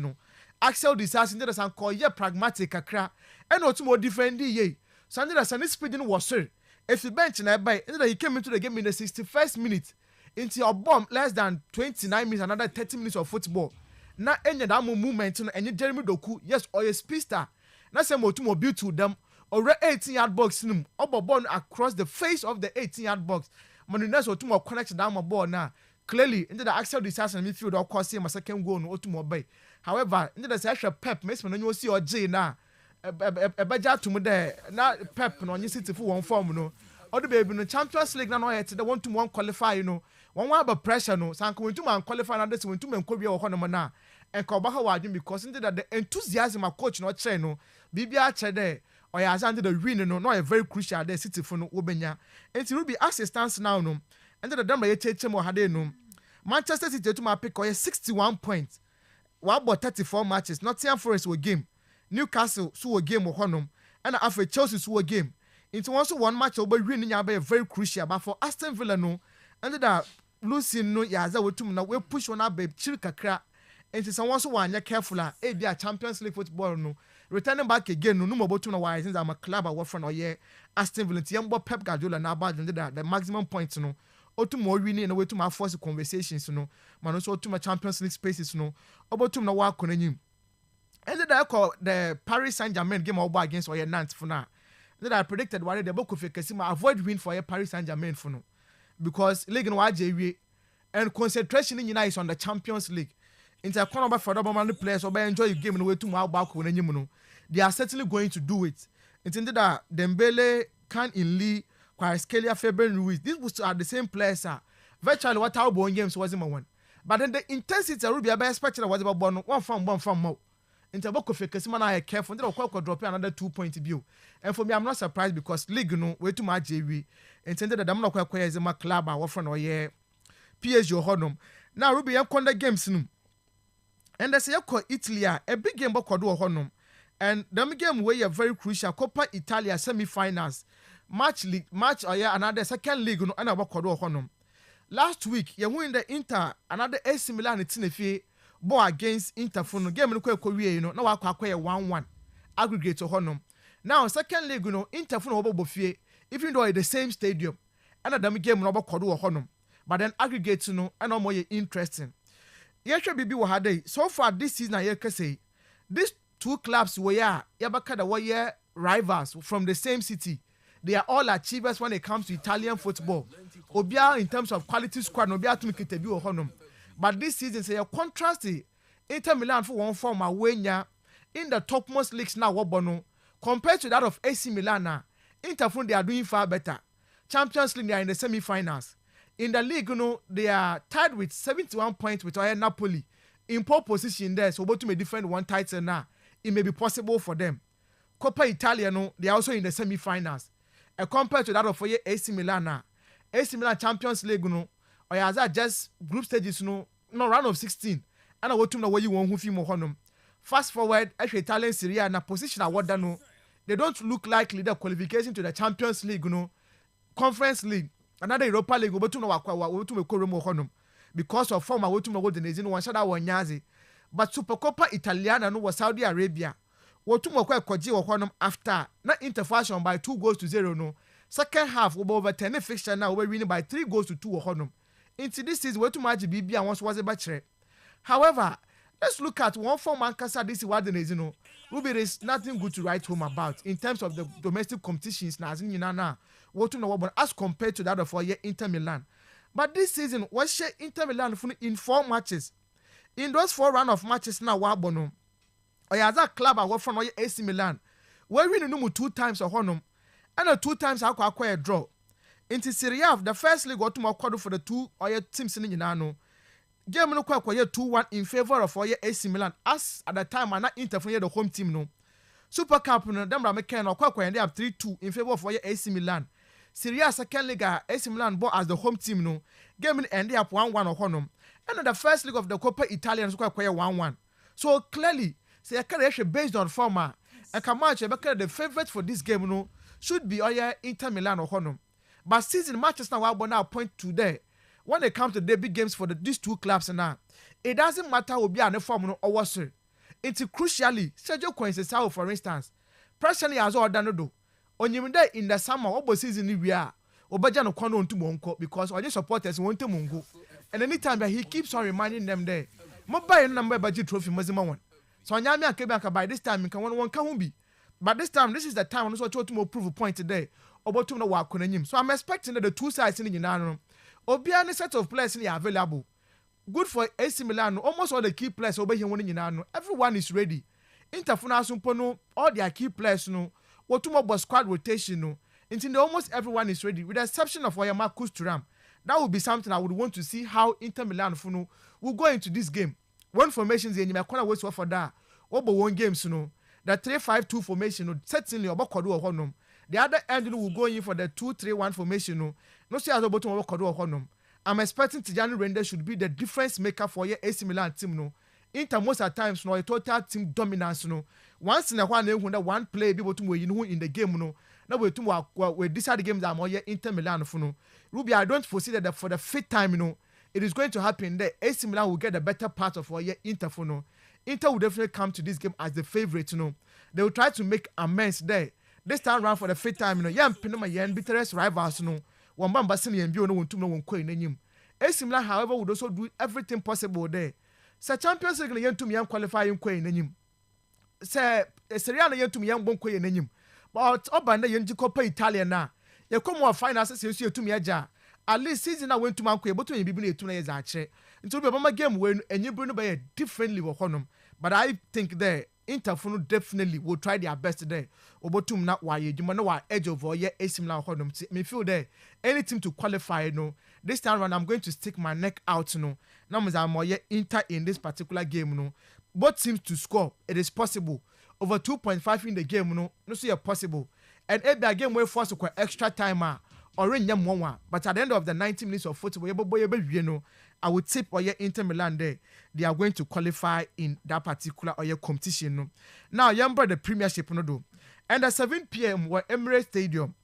Axel Disasi into the sun call pragmatic akra and not more defending ye. Sunday the sun speeding was sir. If the bench and I buy he came into the game in the 61st minute into your bomb less than 29 minutes, another 30 minutes of football. Now any that movement and you Jeremy Doku, yes, or a speedster. Now some more build to them or 18-yard box in or born across the face of the 18-yard box. Manunas or 2 more connected down my ball now. Clearly, into the Axel Disasi and midfield or cost him a second goal no to more bay. However, into the extra Pep, Miss when you see or J now. A budget to me there, now Pep on your city for one form, or the baby in the Champions League, now I want to one qualify, one about pressure, no, San going to man qualify and this went to men could be a Honamana and Kobaha Wajin because into that the enthusiasm of coach not channel, BBR there, or as under the winner, no, a very crucial there city for no Ubenya, and it will be assistance now, no, and the number 8 more had no. Manchester City to my pick or 61 points. What about 34 matches? Nottingham Forest were game. Newcastle saw a game of Honum. And after Chelsea saw a game. Into also one match over winning be very crucial. But for Aston Villa no. And that Lucy no yaza we to we push on up babe chilka. And it's also one careful be a Champions League football no. Returning back again no more to why since I'm a club or friend or yeah Aston Villa. Tiambo Pep Guardiola now bad the maximum points no. Or to more winning and way to my first conversations, man, also to my Champions League spaces, about to my work on him. And then I call the Paris Saint-Germain game over against Oyer Nantes for now. Then I predicted why the book of Kasima avoid win for a Paris Saint-Germain for now. Because League and YJW and concentration in United on the Champions League. Into a corner for the players or enjoy your game in the way to my back when you they are certainly going to do it. It's in that Dembele, Khan in Lee. Scalia, Fabian Ruiz. These are the same players. Virtually, what our born games was in my one. But then the intensity of Ruby, I expect was about one from more. In the book of Kasima, I careful. They will drop another 2-point view. And for me, I'm not surprised because League no way too much JV. Intended that I'm not quite as my club or friend or yeah. PSG or Honum. Now Ruby, I'm calling the games. And that's a Italy, a big game about Kodu or Honum. And the game where you're very crucial. Coppa Italia semi-finals. Match or yeah another second league no ana bakodo honum. Last week you win the Inter another AC Milan Tinefi ball against Inter for no game no kwekwe na wa kwakwa 1-1 aggregate honum. Now second league no Inter for no bofie even though the same stadium and the game no bakodo honum. But then aggregate no and more interesting. Yesha bibi wo hade so far this season I can say these two clubs were yabaka the were rivals from the same city. They are all achievers when it comes to Italian football. Obia in terms of quality squad, Obia to make it a view of honum. But this season, say a contrast. Inter Milan for one form away in the topmost leagues now. Wabono compared to that of AC Milan. Inter they are doing far better. Champions League, they are in the semi-finals. In the league, they are tied with 71 points with Napoli in pole position there. So, to may defend one title now, it may be possible for them. Coppa Italia, they are also in the semi-finals. Compared to that of AC Milan, AC Milan Champions League, or as just group stages, round of 16. And I want to know where you want who feel more. Fast forward, actually Italian Serie A na position award they don't look likely the qualification to the Champions League, Conference League, another Europa League. But to know because of former what to know the nation one shada one yazi. But Supercoppa Italiana was Saudi Arabia. What to know koji after not interfashion by 2-0. Second half over 10 fixture now we're winning by 3-2. Into this season where too much BB and once was a bachelor. However, let's look at one form Mancasa this is what the nation Ruby is nothing good to write home about in terms of the domestic competitions now. What to know about as compared to that of Inter Milan. But this season, what share Inter Milan in 4 matches? In those 4 round of matches now, Wabono. Or as a club I work from AC Milan. We're winning 2 times or honum. And 2 times I acquire a draw. Into Serie A, the first league got to more for the 2 teams in Yinano. Game no kwa 2-1 in favor of AC Milan as at the time and not Inter for the home team no. Super Cup no dem ra make no kwa they have 3-2 in favor of AC Milan. Serie A second league AC Milan bought as the home team no. Game ended up 1-1 or honum. And the first league of the Coppa Italia so kwa 1-1. So clearly say a career based on former and Camacho the favorite for this game no should be Inter Milan or honum. But season matches now point to there. When it comes to the big games for these 2 clubs now, it doesn't matter who be an form or what. It's crucially Sergio Conceição, for instance. Personally, as all done do. On you in the summer, what season we are, Obajano Kono to Monko because all your supporters want to Mungo. And anytime that he keeps on reminding them there, mobile number budget trophy Mazima one. So Nyami and Quebec by this time, you can one can be. But this time, this is the time when I want to prove a point today. About to know what Kunanim. So I'm expecting that the 2 sides in the Yanano. Obiani set of players are available. Good for AC Milan. Almost all the key players over here winning. Everyone is ready. Interfuna Sumpono, all their key players no. What tomorrow squad rotation no. Until almost everyone is ready, with the exception of Marcus Thuram. That would be something I would want to see how Inter Milan Funo will go into this game. One formation is in the corner wait for that. Over 1 game no. The 3-5-2 formation no. Certainly about Kodu or Honum. The other end will go in for the 2-3-1 formation no. No see as about Honum. I'm expecting Tijani Render should be the difference maker for your AC Milan team no. Inter most at times no a total team dominance no. Once in a while when one play be able to win in the game no. Now we decide the games are more Inter Milan for no. Ruby, I don't foresee that for the 5th time it is going to happen there. AC Milan will get the better part of Inter for no. Inter will definitely come to this game as the favorite They will try to make amends there. This time around for the 5th time Yam Pinoma Yan bitterest rivals no. One Bambasini and Bio no one to no one coin in him. AC Milan, however, would also do everything possible there. Sir Champions League yen to me young qualifying coin in him. Sir Seriana yen to me young bon coin in him. But Obanda yen to Coppa Italia na. You come more finances you to me aja. At least season I went to Manque, but when you be 2 years actually. Until the Bama game when and you bring by a differently with Honum. But I think there Interfuno definitely will try their best there. Obotum not why you know why edge of AC Milan Honum. Me feel there any team to qualify no. This time around I'm going to stick my neck out no. Numbers are more Inter in this particular game no. Both teams to score it is possible. Over 2.5 in the game no see possible. And if the game will force a extra timer or in them one. But at the end of the 90 minutes of football, I would tip Inter Milan there. They are going to qualify in that particular competition. No? Now, remember the Premiership no do. And at 7 p.m. were Emirates Stadium.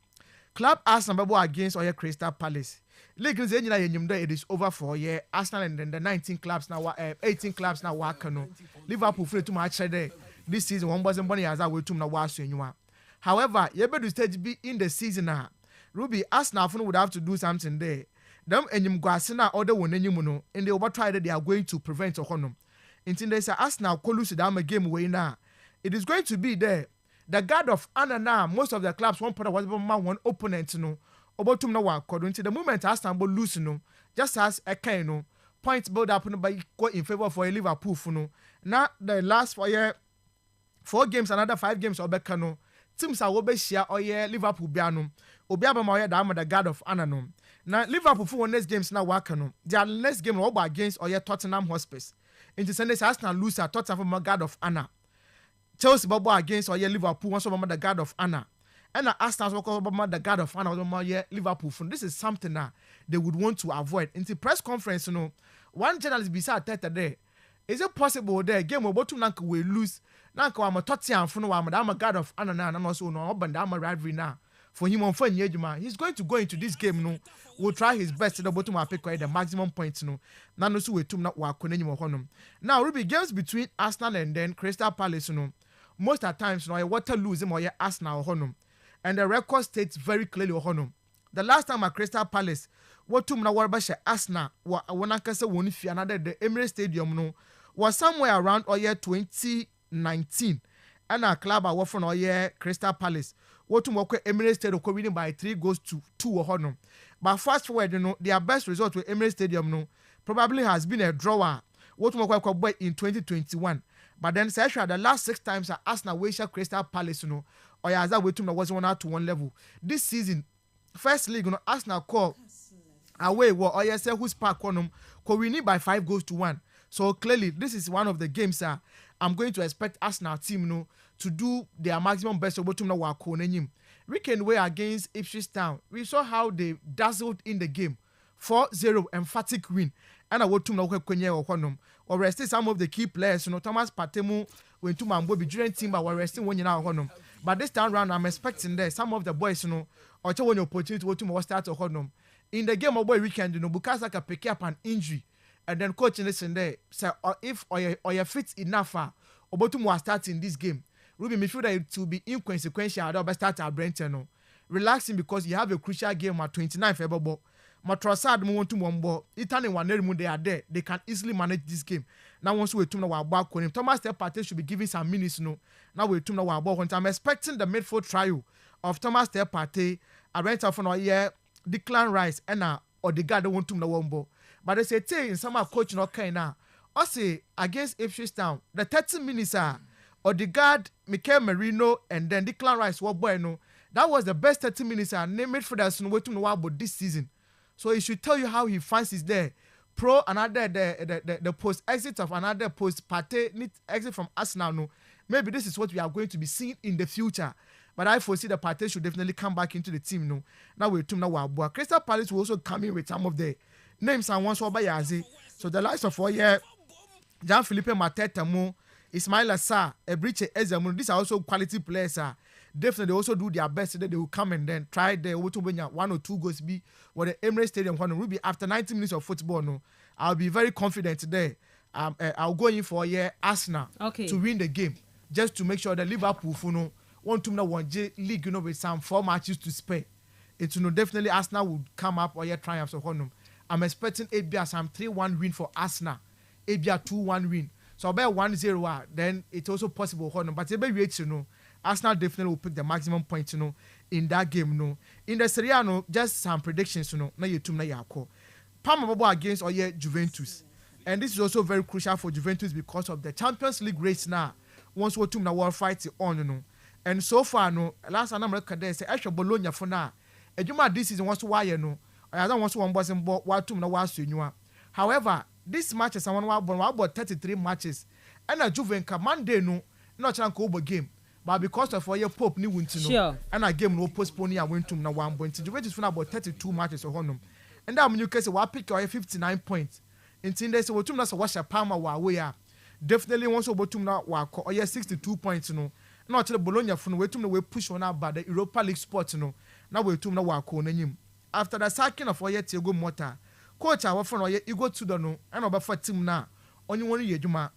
Club Arsenal against Crystal Palace. League it is over for Arsenal and then the 19 clubs now 18 clubs now work no. Liverpool free to match there. This season one wasn't money as I will to now watch you. However, you better stage be in the season now. Ruby Arsenal would have to do something there. Them enyim gwasena order won enyim no and they over try that they are going to prevent honum. Until they say Arsenal collude down a game way now. It is going to be there. The guard of honor now, most of the clubs one put one opponent no. Obotum no work until the moment Arsenal will lose no. Just as a kind no points build up by in favor for a Liverpool no. Now the last 4 games, another 5 games or back no. teams are obeshia or Liverpool bianum. Obiaba Maya Dama the God of Ananum. Now Liverpool for next games now working. Their next game over against or Tottenham Hotspurs. Into Sunday Arsenal lose at Tottenham for God of Anna. Chelsea Bobo against or Liverpool once over the God of Anna. And Arsenal over the God of Anna over Liverpool. This is something that they would want to avoid. Into press conference, one journalist beside today. Is it possible there game about to nank we lose? Nanka I'm a Tottenham for no I'm a God of Anna and also no but I'm a rivalry now. For him on fun he's going to go into this game no will try his best to the bottom of pick the maximum points no nano so we tum not work honum. Now Ruby games between Arsenal and then Crystal Palace no most at times no water lose him or Arsenal honum and the record states very clearly honum. The last time at Crystal Palace what tum na warba Arsenal wa wanakasa woni fi another the Emirates Stadium no was somewhere around 2019 and our club are from Crystal Palace. What to work Emirates Stadium winning by 3-2 honum. But fast forward, their best result with Emirates Stadium probably has been a draw. What to work in 2021. But then the last 6 times at Arsenal Crystal Palace or as that way to was 1-1 level. This season, first league Arsenal call away who's park winning by 5-1. So clearly, this is one of the games I'm going to expect Arsenal team to do their maximum best. Weekend way against Ipswich Town, we saw how they dazzled in the game, 4-0 emphatic win. And I want to know or resting some of the key players. Thomas Partey went to Mambo during team, but we're resting one year. But this time round, I'm expecting there some of the boys or to one opportunity to start a honum. In the game of boy weekend, because I can pick up an injury. And then coach listen there say if or you fit enough Obotum was starting this game. Ruby me feel that it will be inconsequential at start at Brenton. Relaxing because you have a crucial game at 29 February. Matrosad mo want to one ball. Italy one they are there. They can easily manage this game. Now once we turn our back on him. Thomas Partey should be giving some minutes Now we turn our ball. I'm expecting the midfield trial of Thomas Partey. I rent off on our Declan Rice and or the guy that want to know one ball. But they say in some coach no kind now. I say against Ipswich Town, the 30 minutes or the guard Mikel Merino and then Declan Rice were bueno. That was the best 30 minutes name it for that no way to know about this season. So he should tell you how he fancies there. Pro another the post exit of another post Partey exit from Arsenal no. Maybe this is what we are going to be seeing in the future. But I foresee the Partey should definitely come back into the team no. Now we turn now Crystal Palace will also come in with some of the names and ones by Yazi. So the likes of Jean-Philippe Mateta, Ismail Assar, Ebriche Ezemun, these are also quality players. Definitely also do their best so that they will come and then try the 1 or 2 goals be or the Emirates Stadium Ruby after 90 minutes of football. No, I'll be very confident today. I'll go in for Arsenal to win the game just to make sure that Liverpool want to win league with some 4 matches to spare. It's definitely Arsenal would come up or triumphs of Honum. I'm expecting ABA some 3-1 win for Arsenal. ABA 2-1 win. So about 1-0, then it's also possible. But Arsenal definitely will pick the maximum points in that game. In the Serie A, just some predictions. Na yetum na yako. Parma against Juventus. And this is also very crucial for Juventus because of the Champions League race now. Once we team na world fight on. And so far, last time I say actually Bologna for now. Ejuma this season wants to wire I don't want to one boss and what to know. However, this match is about 33 matches. And a Juventus Monday not an over game. But because of your Pope new win to know. And a game no postpone and win to now 1 point. Juventus won about 32 matches of Honum. And now Newcastle will pick 59 points. In 10 days, so to watch a Palmer while we are. Definitely wants to to now walk or 62 points Not to the Bologna from where to we push on about the Europa League sports Now we to now walk on him. After the sacking of Thiago Motta, coach our friend you go to the and over for team now. Only 1 year Juma.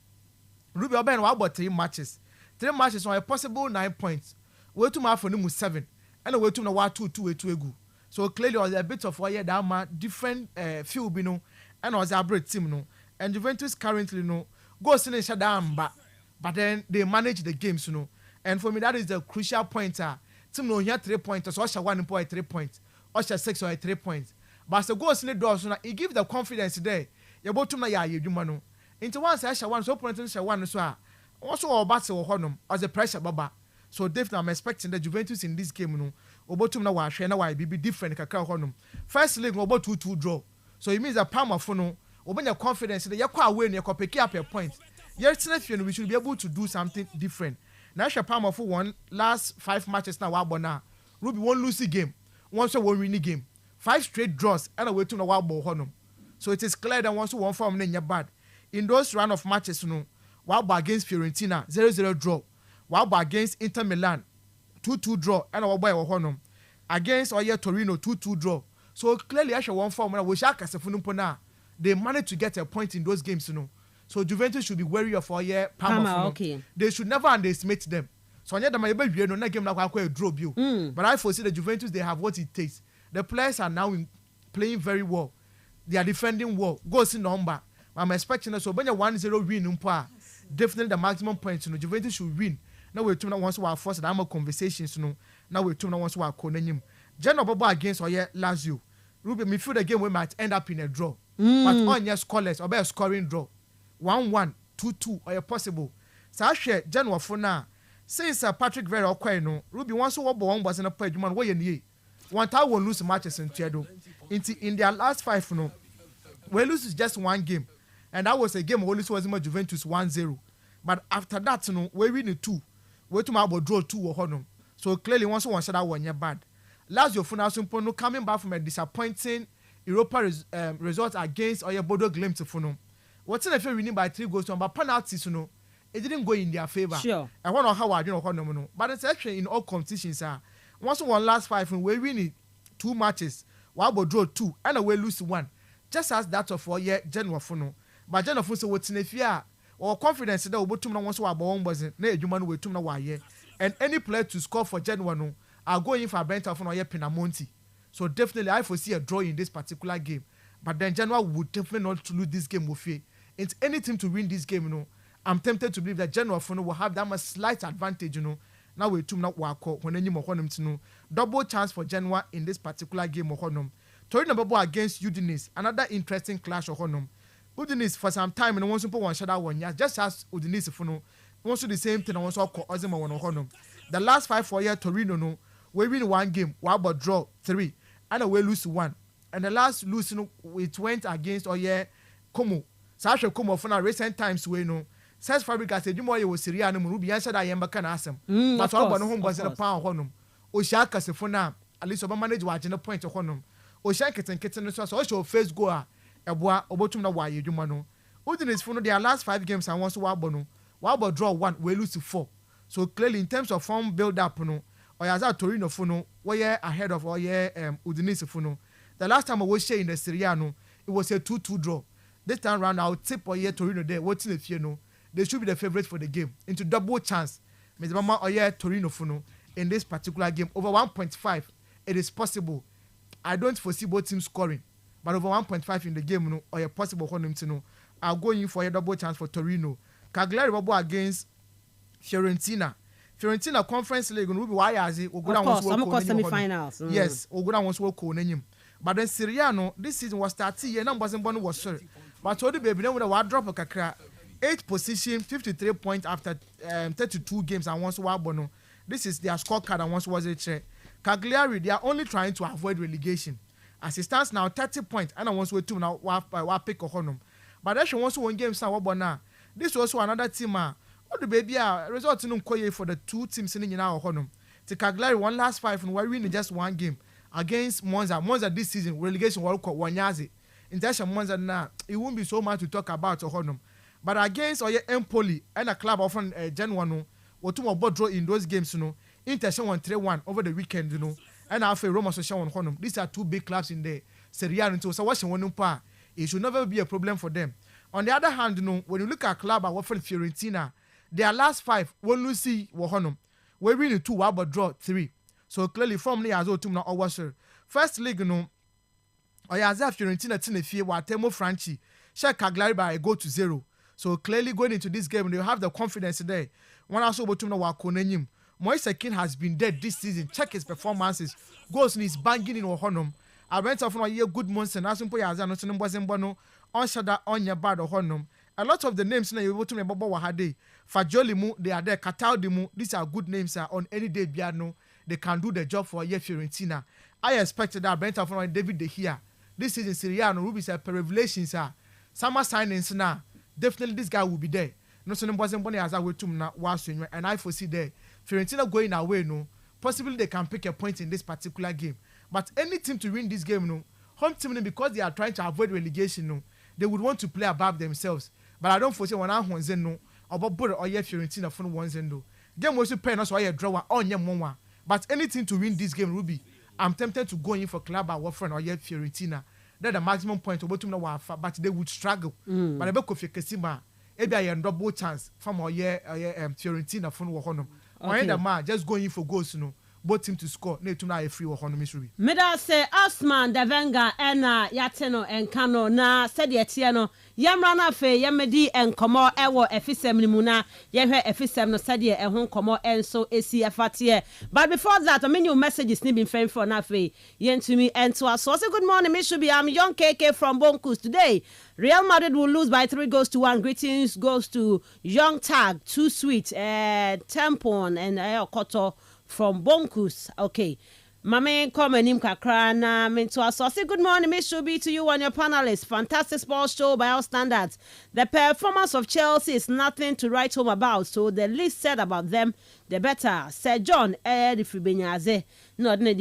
Ruby Oben about 3 matches. 3 matches on a possible 9 points. We to my for 7 and we to the 2-2 So clearly was a bit of different field and was a break team and Juventus currently goes in a down but then they manage the games and for me that is the crucial point. Team no here 3 points so 1 point 3 points. Usher 6 or 3 points. But the goals in the doors, it gives the confidence there. You're about to my you into once I shall one so point one so also all battle or honum as a pressure baba. So definitely I'm expecting the Juventus in this game no obotum na wa hwe na wa be different kakra honum. First leg no about 2-2 draw. So it means that Palmer for no obenya confidence that yakwa away na yakwa pick up a point. Yesterday we should be able to do something different. Now Palmer for one last 5 matches na wa bona. Ruby won lose the game. Once one win the game. 5 straight draws and away to na wa bo honum. So it is clear that once one form na bad. In those round of matches no Waba against Fiorentina 0-0 draw. Waba against Inter Milan 2-2 draw and Waba Honum. Against Oye Torino 2-2 draw. So clearly actually one form when we shall Kasefunu they managed to get a point in those games, you know. So Juventus should be wary of Oye Parma. Okay. They should never underestimate them. So I know that game like a draw you. But I foresee the Juventus they have what it takes. The players are now playing very well. They are defending well. Goals in number. I'm expecting us so when you 1-0 win definitely the maximum points you know Juventus should win. Now we tomorrow once we are forced the conversations you know. Now we tomorrow once we are calling General Bobo against Oye Lazio. Ruby me feel the game we might end up in a draw. But on your scoreless or by a scoring draw. 1-1, 2-2 or possible. So I share General for now. Since Patrick Vieira okwa no Ruby once we one was in a play man we ye. One time we lose matches in Tiedo. In their last 5 no. We lose just one game. And that was a game only was in Juventus 1-0. But after that, you know, we win 2. We to about draw 2 or honor. So clearly, once one said that one year bad. Lazio Funasumpo no coming back from a disappointing Europa result against Oye Bodo Glimt to Funo. What's in the field winning by 3 goals to but penalties, you know, it didn't go in their favor. Sure. I wonder how I don't know. But it's actually in all competitions. Once one last 5, we win 2 matches. While draw 2 and we lose 1. Just as that of Oye General Funo. But General Funo what's in the fear or confidence that we tum na once wa bon wasn't na edwuma we tum na wa ye. And any player to score for General no are going for Brentford for Oye Pinamonti. So definitely I foresee a draw in this particular game. But then General would definitely not to lose this game with you. It's any team to win this game, you know. I'm tempted to believe that General Funo will have that much slight advantage, you know. Now we tum na wa ko when any more honum to know. Double chance for General in this particular game of honum. Torino Bobo against Udinese, another interesting clash of honum. Udinese for some time and wants to put one shadow one year, just as Udinese for no. Also the same thing I want to call Ozima one honum. The last 5 for year Torino no, we win 1 game, we about draw 3, and we lose 1. And the last lose no, it went against Oye Como. Sasha Como for now recent times we know. Says Fabricas said you more you was Syria no Ruby answered I am back and ask him. But all home was in a pound honum. Oshaka Sefona, at least over manage watching a point of honum. Oshanket and Kitten so also first goer. Eboa obotum na wa yedwuma no Udinese for no their last 5 games and once wa no wa draw 1 we lose 4. So clearly in terms of form build up no Oyaza Torino for no we ahead of Udinese for no. The last time we share in the Serie A no it was a 2-2 draw. This time round I'll tip Oye Torino there what's in the fear no they should be the favorite for the game into double chance Mr. Mama Oye Torino for no in this particular game over 1.5 it is possible. I don't foresee both teams scoring. But over 1.5 in the game, no, or a possible honum to know. I'll go in for a double chance for Torino. Cagliari Bobo against Fiorentina. Fiorentina Conference League will be why as it will go down semi-finals. Yes, will go down once we'll call him. But then Siriano, this season was 30 and wasn't born was sure. But told the baby then with a wide drop of Kakra. 8th position, 53 points after 32 games and once Wabono. This is their scorecard and once was it. Cagliari, they are only trying to avoid relegation. As it stands now, 30 points, and I want to wait to now pick a honum. But actually, once one game, now this was also another team. What the baby result in for the 2 teams in our honum. To Cagliari, 1 last 5, and we're winning just 1 game against Mensah. Mensah this season, relegation World Cup, Wanyazi. In terms of Mensah now, it won't be so much to talk about a honum. But against Empoli and a club of Januano, what two more draw in those games, you know, Inter 1-3-1 over the weekend, you know. And after Roma Social on Honum. These are 2 big clubs in the Serie A. So watching one pa, it should never be a problem for them. On the other hand, you know, when you look at club at Fiorentina, their last 5 will lose see Honum. We win 2, but draw 3. So clearly from the Azo Tumna or Washer. First league, you know, Oyaza Fiorentina Tinefie, Watemo Franchi, share Cagliari by a goal to 0. So clearly going into this game, they have the confidence today. One also Botumna Wakonenim. Moise Kean has been dead this season. Check his performances. Goals in his banging in Ohonum. I went off on a year good months and Asumpo Yazano Bono on Shada on your bad Ohonum. A lot of the names na you able to me Bobo Wahade, Fajoli mu, they are there, Cataldi mu, these are good names on any day Biano, they can do the job for a year Fiorentina. I expected that Brenta from David De Gea. This season Serie A no Ruby said per revelations summer signings now. Definitely this guy will be there. No so wasn't bonny as I wait to na was and I foresee there. Fiorentina going away no. Possibly they can pick a point in this particular game. But any team to win this game no, home team because they are trying to avoid relegation no, they would want to play above themselves. But I don't foresee when I want no about Boro or Fiorentina for one zendo. Game was pay us why a draw on your mama. But anything to win this game, Ruby, I'm tempted to go in for club or friend or Fiorentina. That's the maximum point about to know but they would struggle. But I bet Kofi Kesima, maybe I end double chance from our Fiorentina for one. Or the man just going in for goals, both team to score. Need to know a free or Miss Ruby. Meda say Osman Davenga ena Yateno and Kano na said Yetiano. Yamrana fe Yamedi and Komo Ewo Efisem Limuna, Yamhe Efisem no Sadia and Hong Komo and so ACFAT. But before that, a menu message is nibbing friend for Nafe. Yen to me and to us. So good morning, Miss Ruby. I'm young KK from Bonkus today. Real Madrid will lose by 3-1. Greetings goes to Young Tag, Too Sweet, Tampon, and Koto from Bonkus. Okay. Mame come and kakra na mento aso. Say good morning, Miss Shubi, to you and your panelists. Fantastic sports show by all standards. The performance of Chelsea is nothing to write home about, so the least said about them, the better. Sir John, if you benyaze, no, no,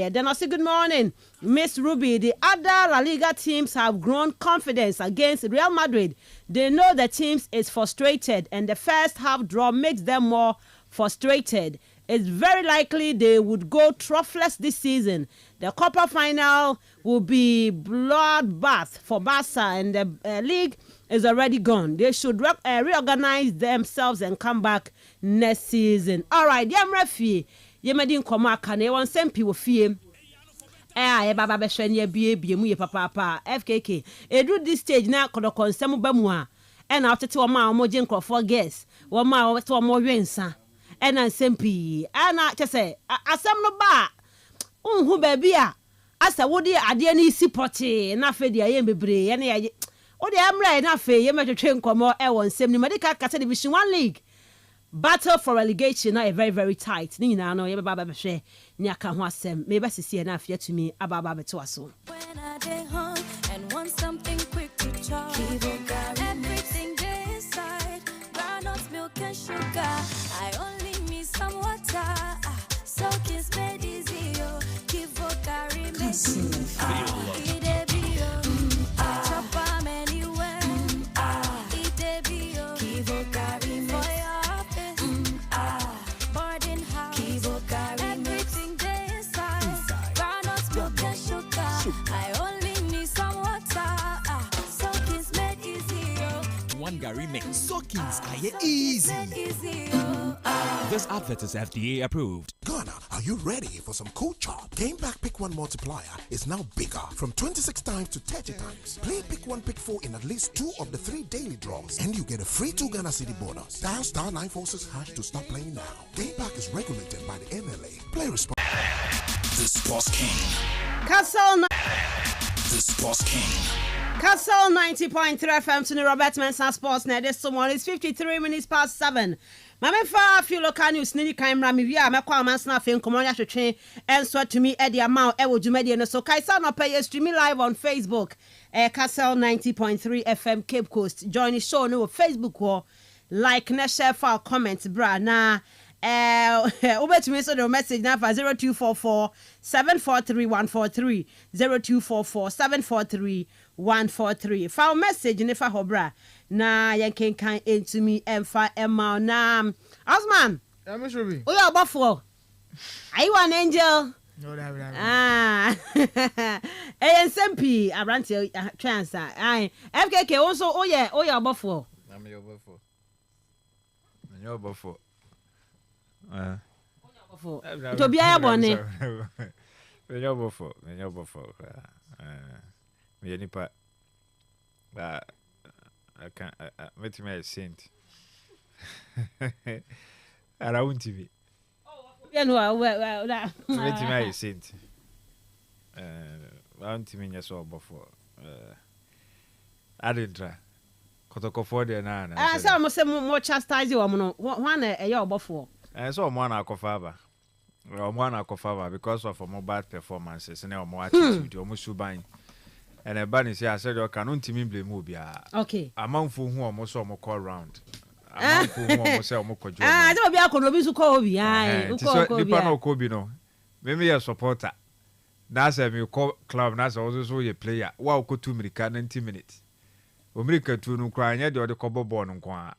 then I say good morning, Miss Ruby. The other La Liga teams have grown confidence against Real Madrid. They know the teams is frustrated, and the first half draw makes them more frustrated. It's very likely they would go troughless this season. The Copa final will be bloodbath for Barca, and the league is already gone. They should reorganize themselves and come back next season. All right, Yamrefi, Yemedin Komaka, ne want sempi wo fie. Baba beshwenye bie mu ye papa FKK. Edu this stage na kodo konsemu ba mu a. And after to ma omoje nkrofo guess. Wo ma to mo wensa. And sempi ana say asem no ba unhu baby a asa wodi ade na isi pote na fe dia ye bebre ye na ye wodi amra na fe ye metwetwe nkomo e won nsem ni medical kasa division 1 league battle for relegation na very very tight ni nyina no ye baba behwe ni aka ho asem me ba sisi na afia tumi ababa beto aso when I dey home and want something quick to chop everything dey inside groundnut milk and sugar I only some water, so kiss me dizzy, give carry me. Chop am anywhere. It be give carry me for your office. Boarding house, everything dey inside. Groundnut milk and sugar. I only need some water, so kiss me dizzy. One Gary makes soakings are easy. This advert is FDA approved. Ghana, are you ready for some cool chop? Game Back Pick 1 multiplier is now bigger from 26 times to 30 times. Play Pick 1 Pick 4 in at least 2 of the 3 daily draws and you get a free 2 Ghana City bonus. Dial *946# to start playing now. Game Back is regulated by the MLA. Play responsibly. The Sports King. The Sports King. Kastle 90.3 FM to the Robert Mensah Sports Net. This morning is 53 minutes past 7. Mame fa fi local news ni kan mra me wi a mekwa amansa afi nkomo ya hwetwe enso to me e dia ma e wo dwumade no so kaisa no pay streaming live on Facebook Kastle 90.3 FM Cape Coast. Join the show no Facebook ho like na share for comment bra na ubetumi so the message na for 0244 743 143 0244 743 143. Found message in fa hobra na yanken kan into me emfa emma na Osman. Miss Ruby. Oh yeah, buffalo. Are you an angel? No, that. SMP abrante chance. FKK also oh yeah buffalo. I'm your buffalo. To be a bonnet. Your buffalo. Me nipa. I can't meet me a saint. Around TV. Yeah, no, meet me a saint. Around TV, yes, or before. I didn't try. Kotoko for the na. Ah, say mo say mo chastise wo no. One e ye obofo. So mo na akofaba. Omo na akofaba because of omo bad performances and omo attitude, omo suban. And a bunny say I said you can ntimi blame obia. Okay. Amanfo hu omo so omo call round. Amanfo hu omo say omo kojo. Ah, dey obia kono bi su call obi ai. So nipa no ko bi no. Me a supporter. Na say me call club na say also ye player. Wa ko 2 minutes 90 minutes. Omirika 2 no kra anya de ode kobo ball no kwa.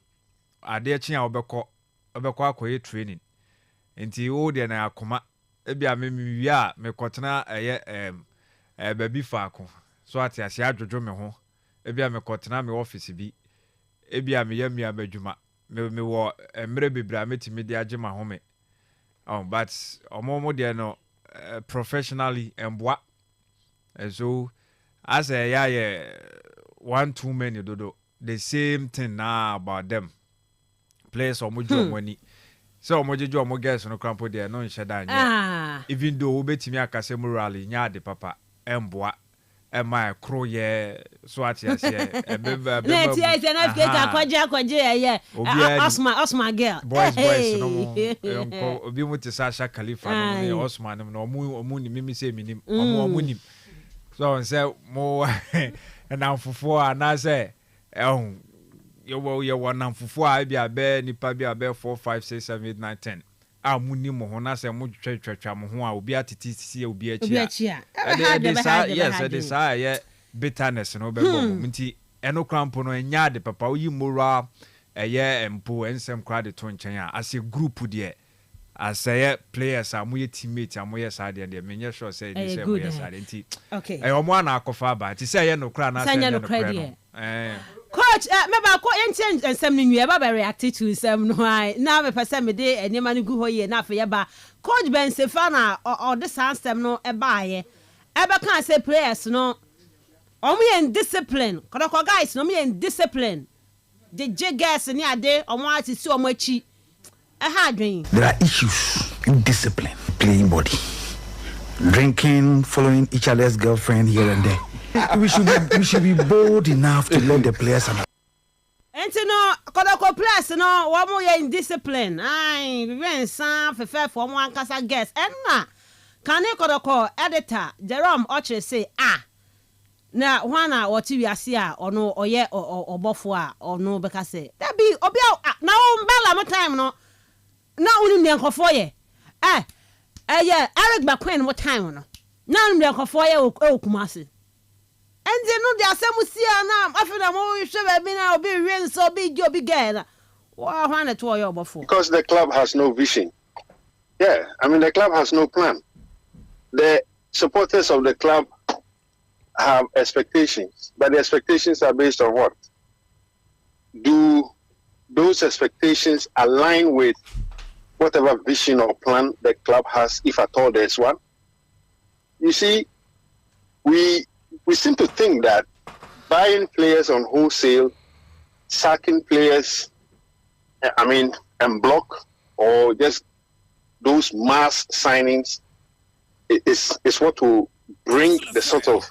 Ade chi a obekọ akoye training. Enti wo de na akoma e bia me wi a me kotena eye baby faako. So ati ase adwojo me ho. E bia me kotena me office bi. E bia me yam ya badwuma. Me wo emre bebra metimi de agema home. Oh, but omo de no professionally emboa. So as a yeah 1-2 men dodo the same thing now about them. Players omojo money. So omojo omo guys no crampo there no nsheda even though obetimi akase morally nya de papa emboa my crow ye so ati ase let ye say na fike akwaje Osman girl boys no mo obi mo tisasha Khalifa no Osman no omu ni mimi say minim omu nim so on say mo na mfufo ana say you na mfufo a bia be nipa bia be 4 5 6 7 8 9 10 amuni mo ho na se mo twetwetwa mo ho a obi atiti sie obi achi yes they say bitterness no be bom nti eno crampo no nya de papa oyi mora eye empo ensem kra de to nchen a as a group there as a players am we teammates am we side there menye sure say they say we side nti okay omo na akofa ba ti say ye no kra na say no kra coach meba ko enti ensem ni nwie ba react to ensem no ai na me pese me de enema no gu ho ye na afa ye ba coach Ben Stefana or the system no e ba ye e be kan say players no omo ye in discipline kodoko guys no me in discipline the jiggers ni ade omo ati si omo achi there are issues in discipline, playing body, drinking, following each other's girlfriend here and there. we should be bold enough to let the players understand. And no, kodoko players no, one more in discipline. Aye, we went some for one casa guest. And na, can you kodoko editor Jerome Oche say na wana wati wi ase a ono oye obofo a ono beka say that be obia na o mbala mo time no na unu ne nkofo ye Eric Bakwen mo time no na unu ne nkofo ye okumase enze no de asemu sia na afina mo hwe be na obi wen so obi jo obi gana wa hwana to oye obofo because the club has no vision. Yeah, I mean the club has no plan. The supporters of the club have expectations, but the expectations are based on what? Do those expectations align with whatever vision or plan the club has, if at all there's one? You see, we seem to think that buying players on wholesale, sacking players, en bloc, or just those mass signings is what will bring the sort of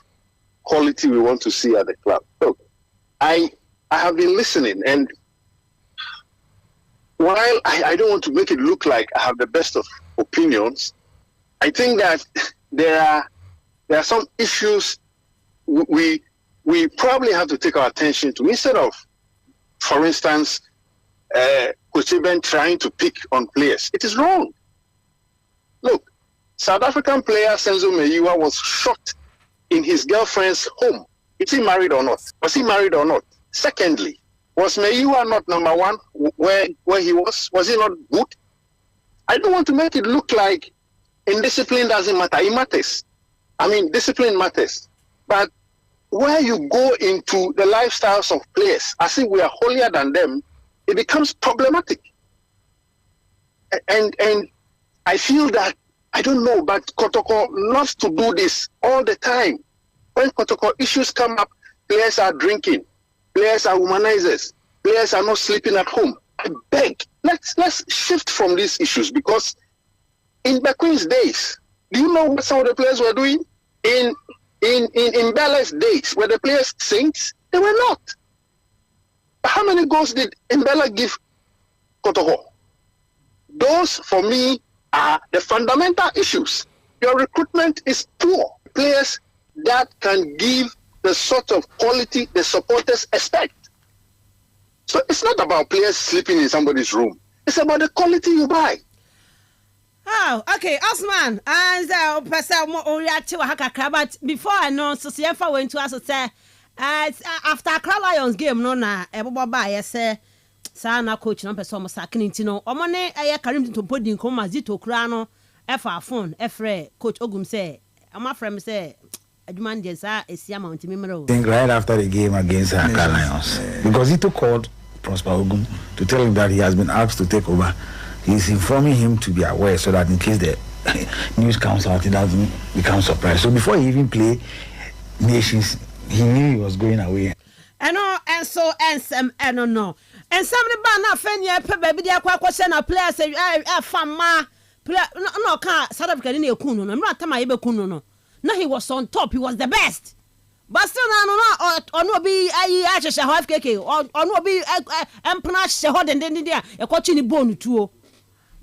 quality we want to see at the club. Look, I have been listening, and while I don't want to make it look like I have the best of opinions, I think that there are some issues we probably have to take our attention to. Instead of, for instance, Coach Eben trying to pick on players, it is wrong. Look, South African player Senzo Meyiwa was shot in his girlfriend's home. Is he married or not? Was he married or not? Secondly, was Meyiwa not number one where he was? Was he not good? I don't want to make it look like indiscipline doesn't matter. It matters. Discipline matters. But where you go into the lifestyles of players, as if we are holier than them, it becomes problematic. And I feel that, I don't know, but Kotoko loves to do this all the time. When Kotoko issues come up, players are drinking, players are womanizers, players are not sleeping at home. I beg, let's shift from these issues, because in Bakwen's days, do you know what some of the players were doing? In Bella's days, where the players sings, they were not. How many goals did Mbella give Kotoko? Those, for me, are the fundamental issues. Your recruitment is poor. Players that can give the sort of quality the supporters expect. So it's not about players sleeping in somebody's room. It's about the quality you buy. Oh, okay, Osman. And but before I know, so CFA went to us say, after Accra Lions game, no na everybody say, Sana coach no person was sacking into no. Omane I Karim to put in coma zito crano. Efa phone, Efre coach Ogum say, my friend say, I demand yes, I see amount to me. I think right after the game against Accra Lions, because he took called Prosper Ogum to tell him that he has been asked to take over. He's informing him to be aware so that in case the news comes out, he doesn't become surprised. So before he even play Nations, he knew he was going away. I know, and so and some, I don't know. And some of the band friend, baby, they are quite question a player say, Fama, no, can't South Africa in your kuno, no, not Tama Kuno. No, he was on top, he was the best. But still, no, be I just a half cake, or no be empanache, a hot and then there, a coaching bone too.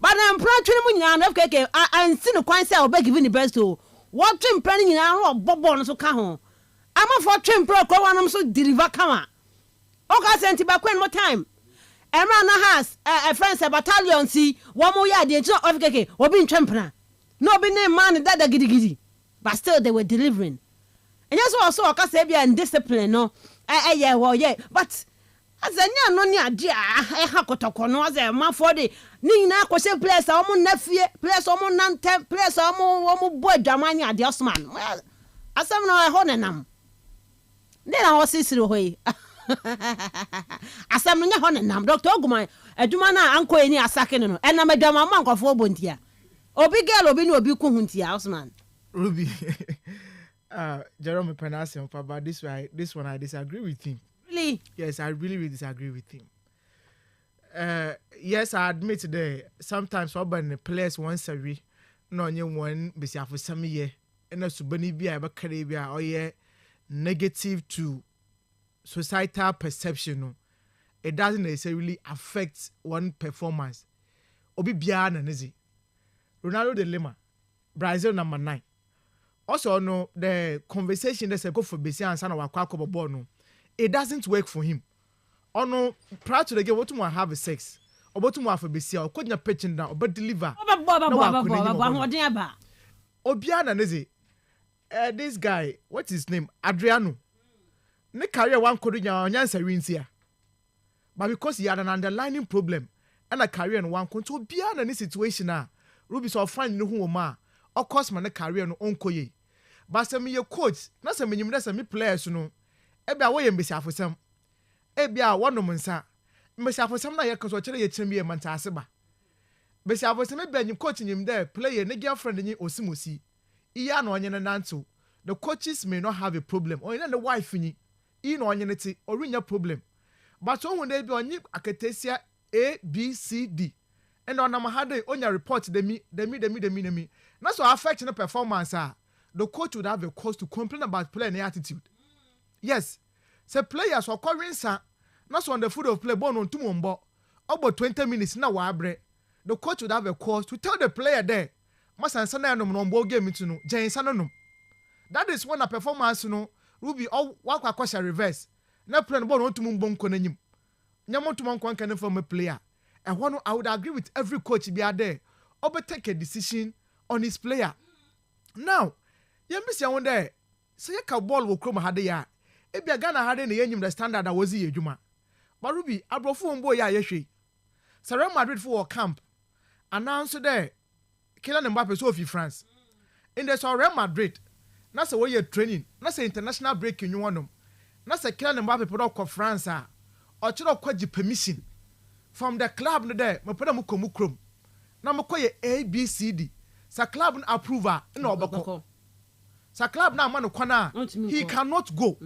But I'm proud to him of cake, and seen a quite sell back giving the best to what trim planning in our Bob Bonus of Cajon. I'm a for trim pro, I'm so deliver come. Okay, sent back one more time. Emma has a friend, a battalion, see, one more yard, the job of cake, or being trampler. No be named man that giddy. But still, they were delivering. And that's also a Kasabia and discipline, no. Yeah, well, yeah, but. As a no near dear, I have got a corner as a man for the Nina Cosel place, our nephew, place almost none, place almost boy, Damania, the Osman. Well, as some no a honenam. Then I was sister away. As some no honenam, Dr. Ogumai, a Dumana uncle any a second, and I'm a dama monk of Obuntia. Or big girl, or be no Bukuntia, Osman. Ruby, Jerome Penasium, but this one I disagree with him. Really? Yes, I really disagree with him. Yes, I admit that sometimes when the players once a week, no one be for some year, and also be a Caribbean or yeah, negative to societal perception. It doesn't necessarily affect one performance. Obi Biana Nizi, Ronaldo de Lima, Brazil number 9. Also, no, the conversation that's a go for Bessia and Sana Wakako Bono. It doesn't work for him. Oh no, prior to the game, what to have a sex? Or what to have a BC or couldn't pitching down, but deliver. Obiana Nezi. This guy, what's his name? Adriano. Ne career one could answer wins here. But because he had an underlying problem and a career in one control Obiana in this situation now, Ruby saw finding who ma or cost man a career no uncle ye. But some your coach, not some me players, you know. Ebi away mbesi afosam ebi a wono Mensah mbesi afosam na yeka so kire ye chemie mantase ba mbesi afosam ebi anyim coach nyim there player ne girlfriend nyi osimosi iya na onye na nanto the coaches may not have a problem or the wife nyi na onye ne ti orinya problem but so when they be onye akatesia A B C D and on am hade onya report demi na so affect the performance the coach would have a cause to complain about player attitude. Yes, say players or currency, not on the foot of play born on 2 months, about 20 minutes now. The coach would have a cause to tell the player there, must answer no ball game into no, Jane Sanonum. That is when a performance, no, Ruby or walk across a reverse. Now playing ball on to Mumbon Conanim. Yamon to Monkwan can inform a player. And one I would agree with every coach be there, or take a decision on his player. Now, you miss your one there. Say a ball will come had ya. Ebi Ghana had any enyim the standard that was here Juma. But Ruby, abrofu mbo ya yeshi. Real Madrid for camp. Announced there. Kylian Mbappe so fi France. In the Real Madrid. Na say way training. Na say international break in one. Na say Kylian Mbappe put up France or chiro kwaji permission from the club no there. Me put am komu krom. Na me koye ABCD. Sa club approval na obako. Sa club na man kwana he cannot go.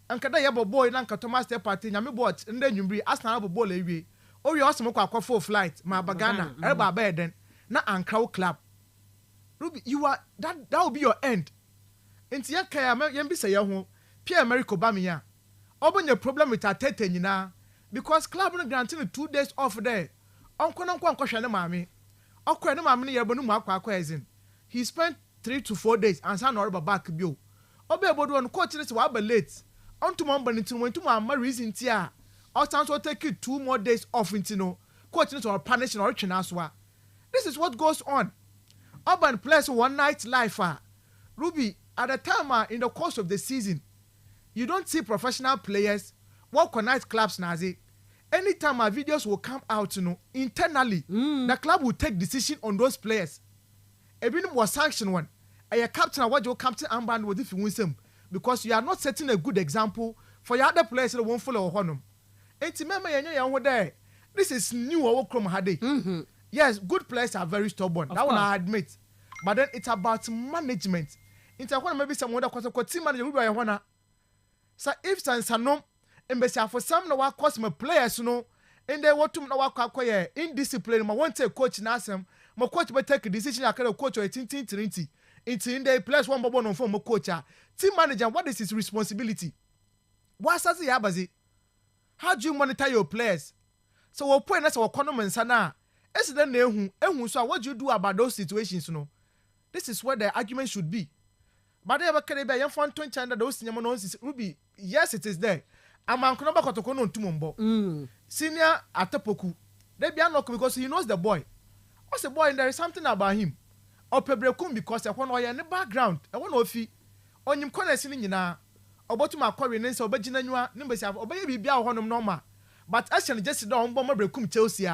Ankada yebo boy na nka Thomas Step party nyame bot nda nwumri Arsenal bo ball ewie. O wi osem kwa akwa flight ma bagana eba beden na Ankara club. Ruby, you are that will be your end. Enti yakaya yem bi say ye ho Pierre-Emerick Aubameyang. Open your problem with Atete nyina because club no granting 2 days off there. Onko no nko hwe ne maame. Okwa ne maame ne yebonu mu akwa ezin. He spent 3 to 4 days and san or back bio. Obe ebodu on coach this wa late. Onto mamba ntin wentu ma reason ti a. Or chance will take you 2 more days off into no. Coach this or punishing or chinaswa. This is what goes on. Urban plays one night life. Ruby, at the time in the course of the season, you don't see professional players work on night clubs nazi. Anytime our videos will come out, internally, the club will take decision on those players. Even was sanction one. A captain or what your captain armband with if you win some because you are not setting a good example for your other players that won't follow honum. There. This is new or Yes, good players are very stubborn. That one I admit. But then it's about management. It's maybe someone that team manager will be one. So if Sansanom embassy for some no cause my players and they want to know what indiscipline. I want to coach Nasem. My coach will take a decision. I can coach or 18-20. It's in the players one on form of coach. Team manager, what is his responsibility? What's the yabazi? How do you monitor your players? So we'll point us our economy sana. As then so what do you do about those situations? This is where the argument should be. But they have a caribbean young fan 20 under those cinnamons Ruby. Yes, it is there. I'm on Konobakotokono Tumumbo. Senior Atapoku. They be unlocked because he knows the boy. What's the boy and there is something about him? Or Pebrekum because I want to in the background. I want to fee. On him corner sitting na. About my coronation or Bajinanua, numbers have obeyed be our honor normal. But actually just down Bomber Chelsea.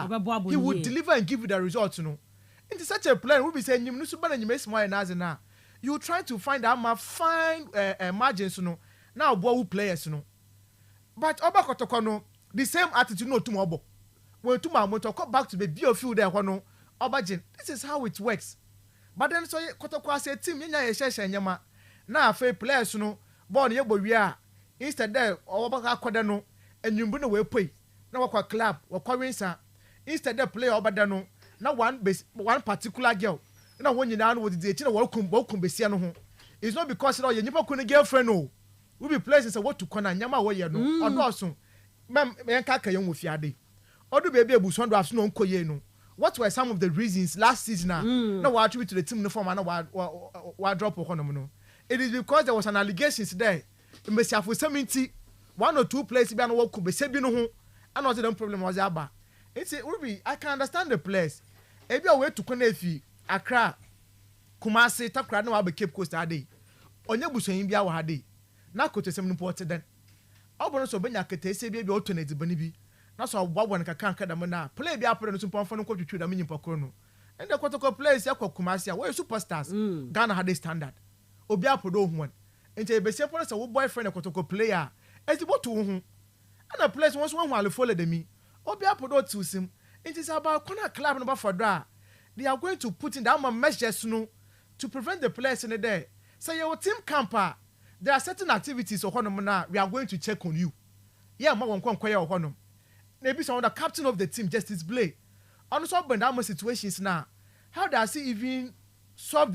He would deliver and give you the results, Into such a plan, we'll be saying you Nusuban and you may smile as now. You try to find out my fine margins, now boy players, But Obakotokono, the same attitude no tomorrow. When tomorrow motor come back to the biofuel there, Obajin. This is how it works. But then so Kotoko say team yama. Now fair players, born yebo instead there Obaka Kodano and you bring away pay. Now what club or Corinsa. Instead they play Obadano. Now one particular girl. Now when you down with the chino welcome besiano. It's not because you never couldn't girlfriend no. We be places what to corner nyama way no. Or Dawson. Ma'am kaka young with yadi. Or do baby buson drafts no koye no. What were some of the reasons last season now we attribute to the team uniform and why drop no. It is because there was an allegations there. In Mensah for 70 1 or 2 places be an work could be said no and not the problem was aba. It's a Ruby, I can understand the place. Maybe a way to Konefi, Accra, Kumasi, Takra no be Cape Coast ade. Onye buso bia wa hade. Na kote sem imported then. Obono so benya kete se bia alternate bani bi. Na so wabwa nka kan da na. Play bia apre no so pon no kwatwitwi da menyi mpakro no. And the kwatoko players yakwa Kumasi a we superstars. Ghana had a standard. Obi apodo hu one. Enti ebese pon so wo boyfriend kwatoko player. Enti boto hu. And the players once one while follow them. Obi apodo to sim. It is about corner club number for draw. They are going to put in down measures to prevent the players in the day. So your team camper, there are certain activities we are going to check on you. Yeah, ma won't quite honor. Maybe some of the captain of the team just display. On some situations now. How does he even solve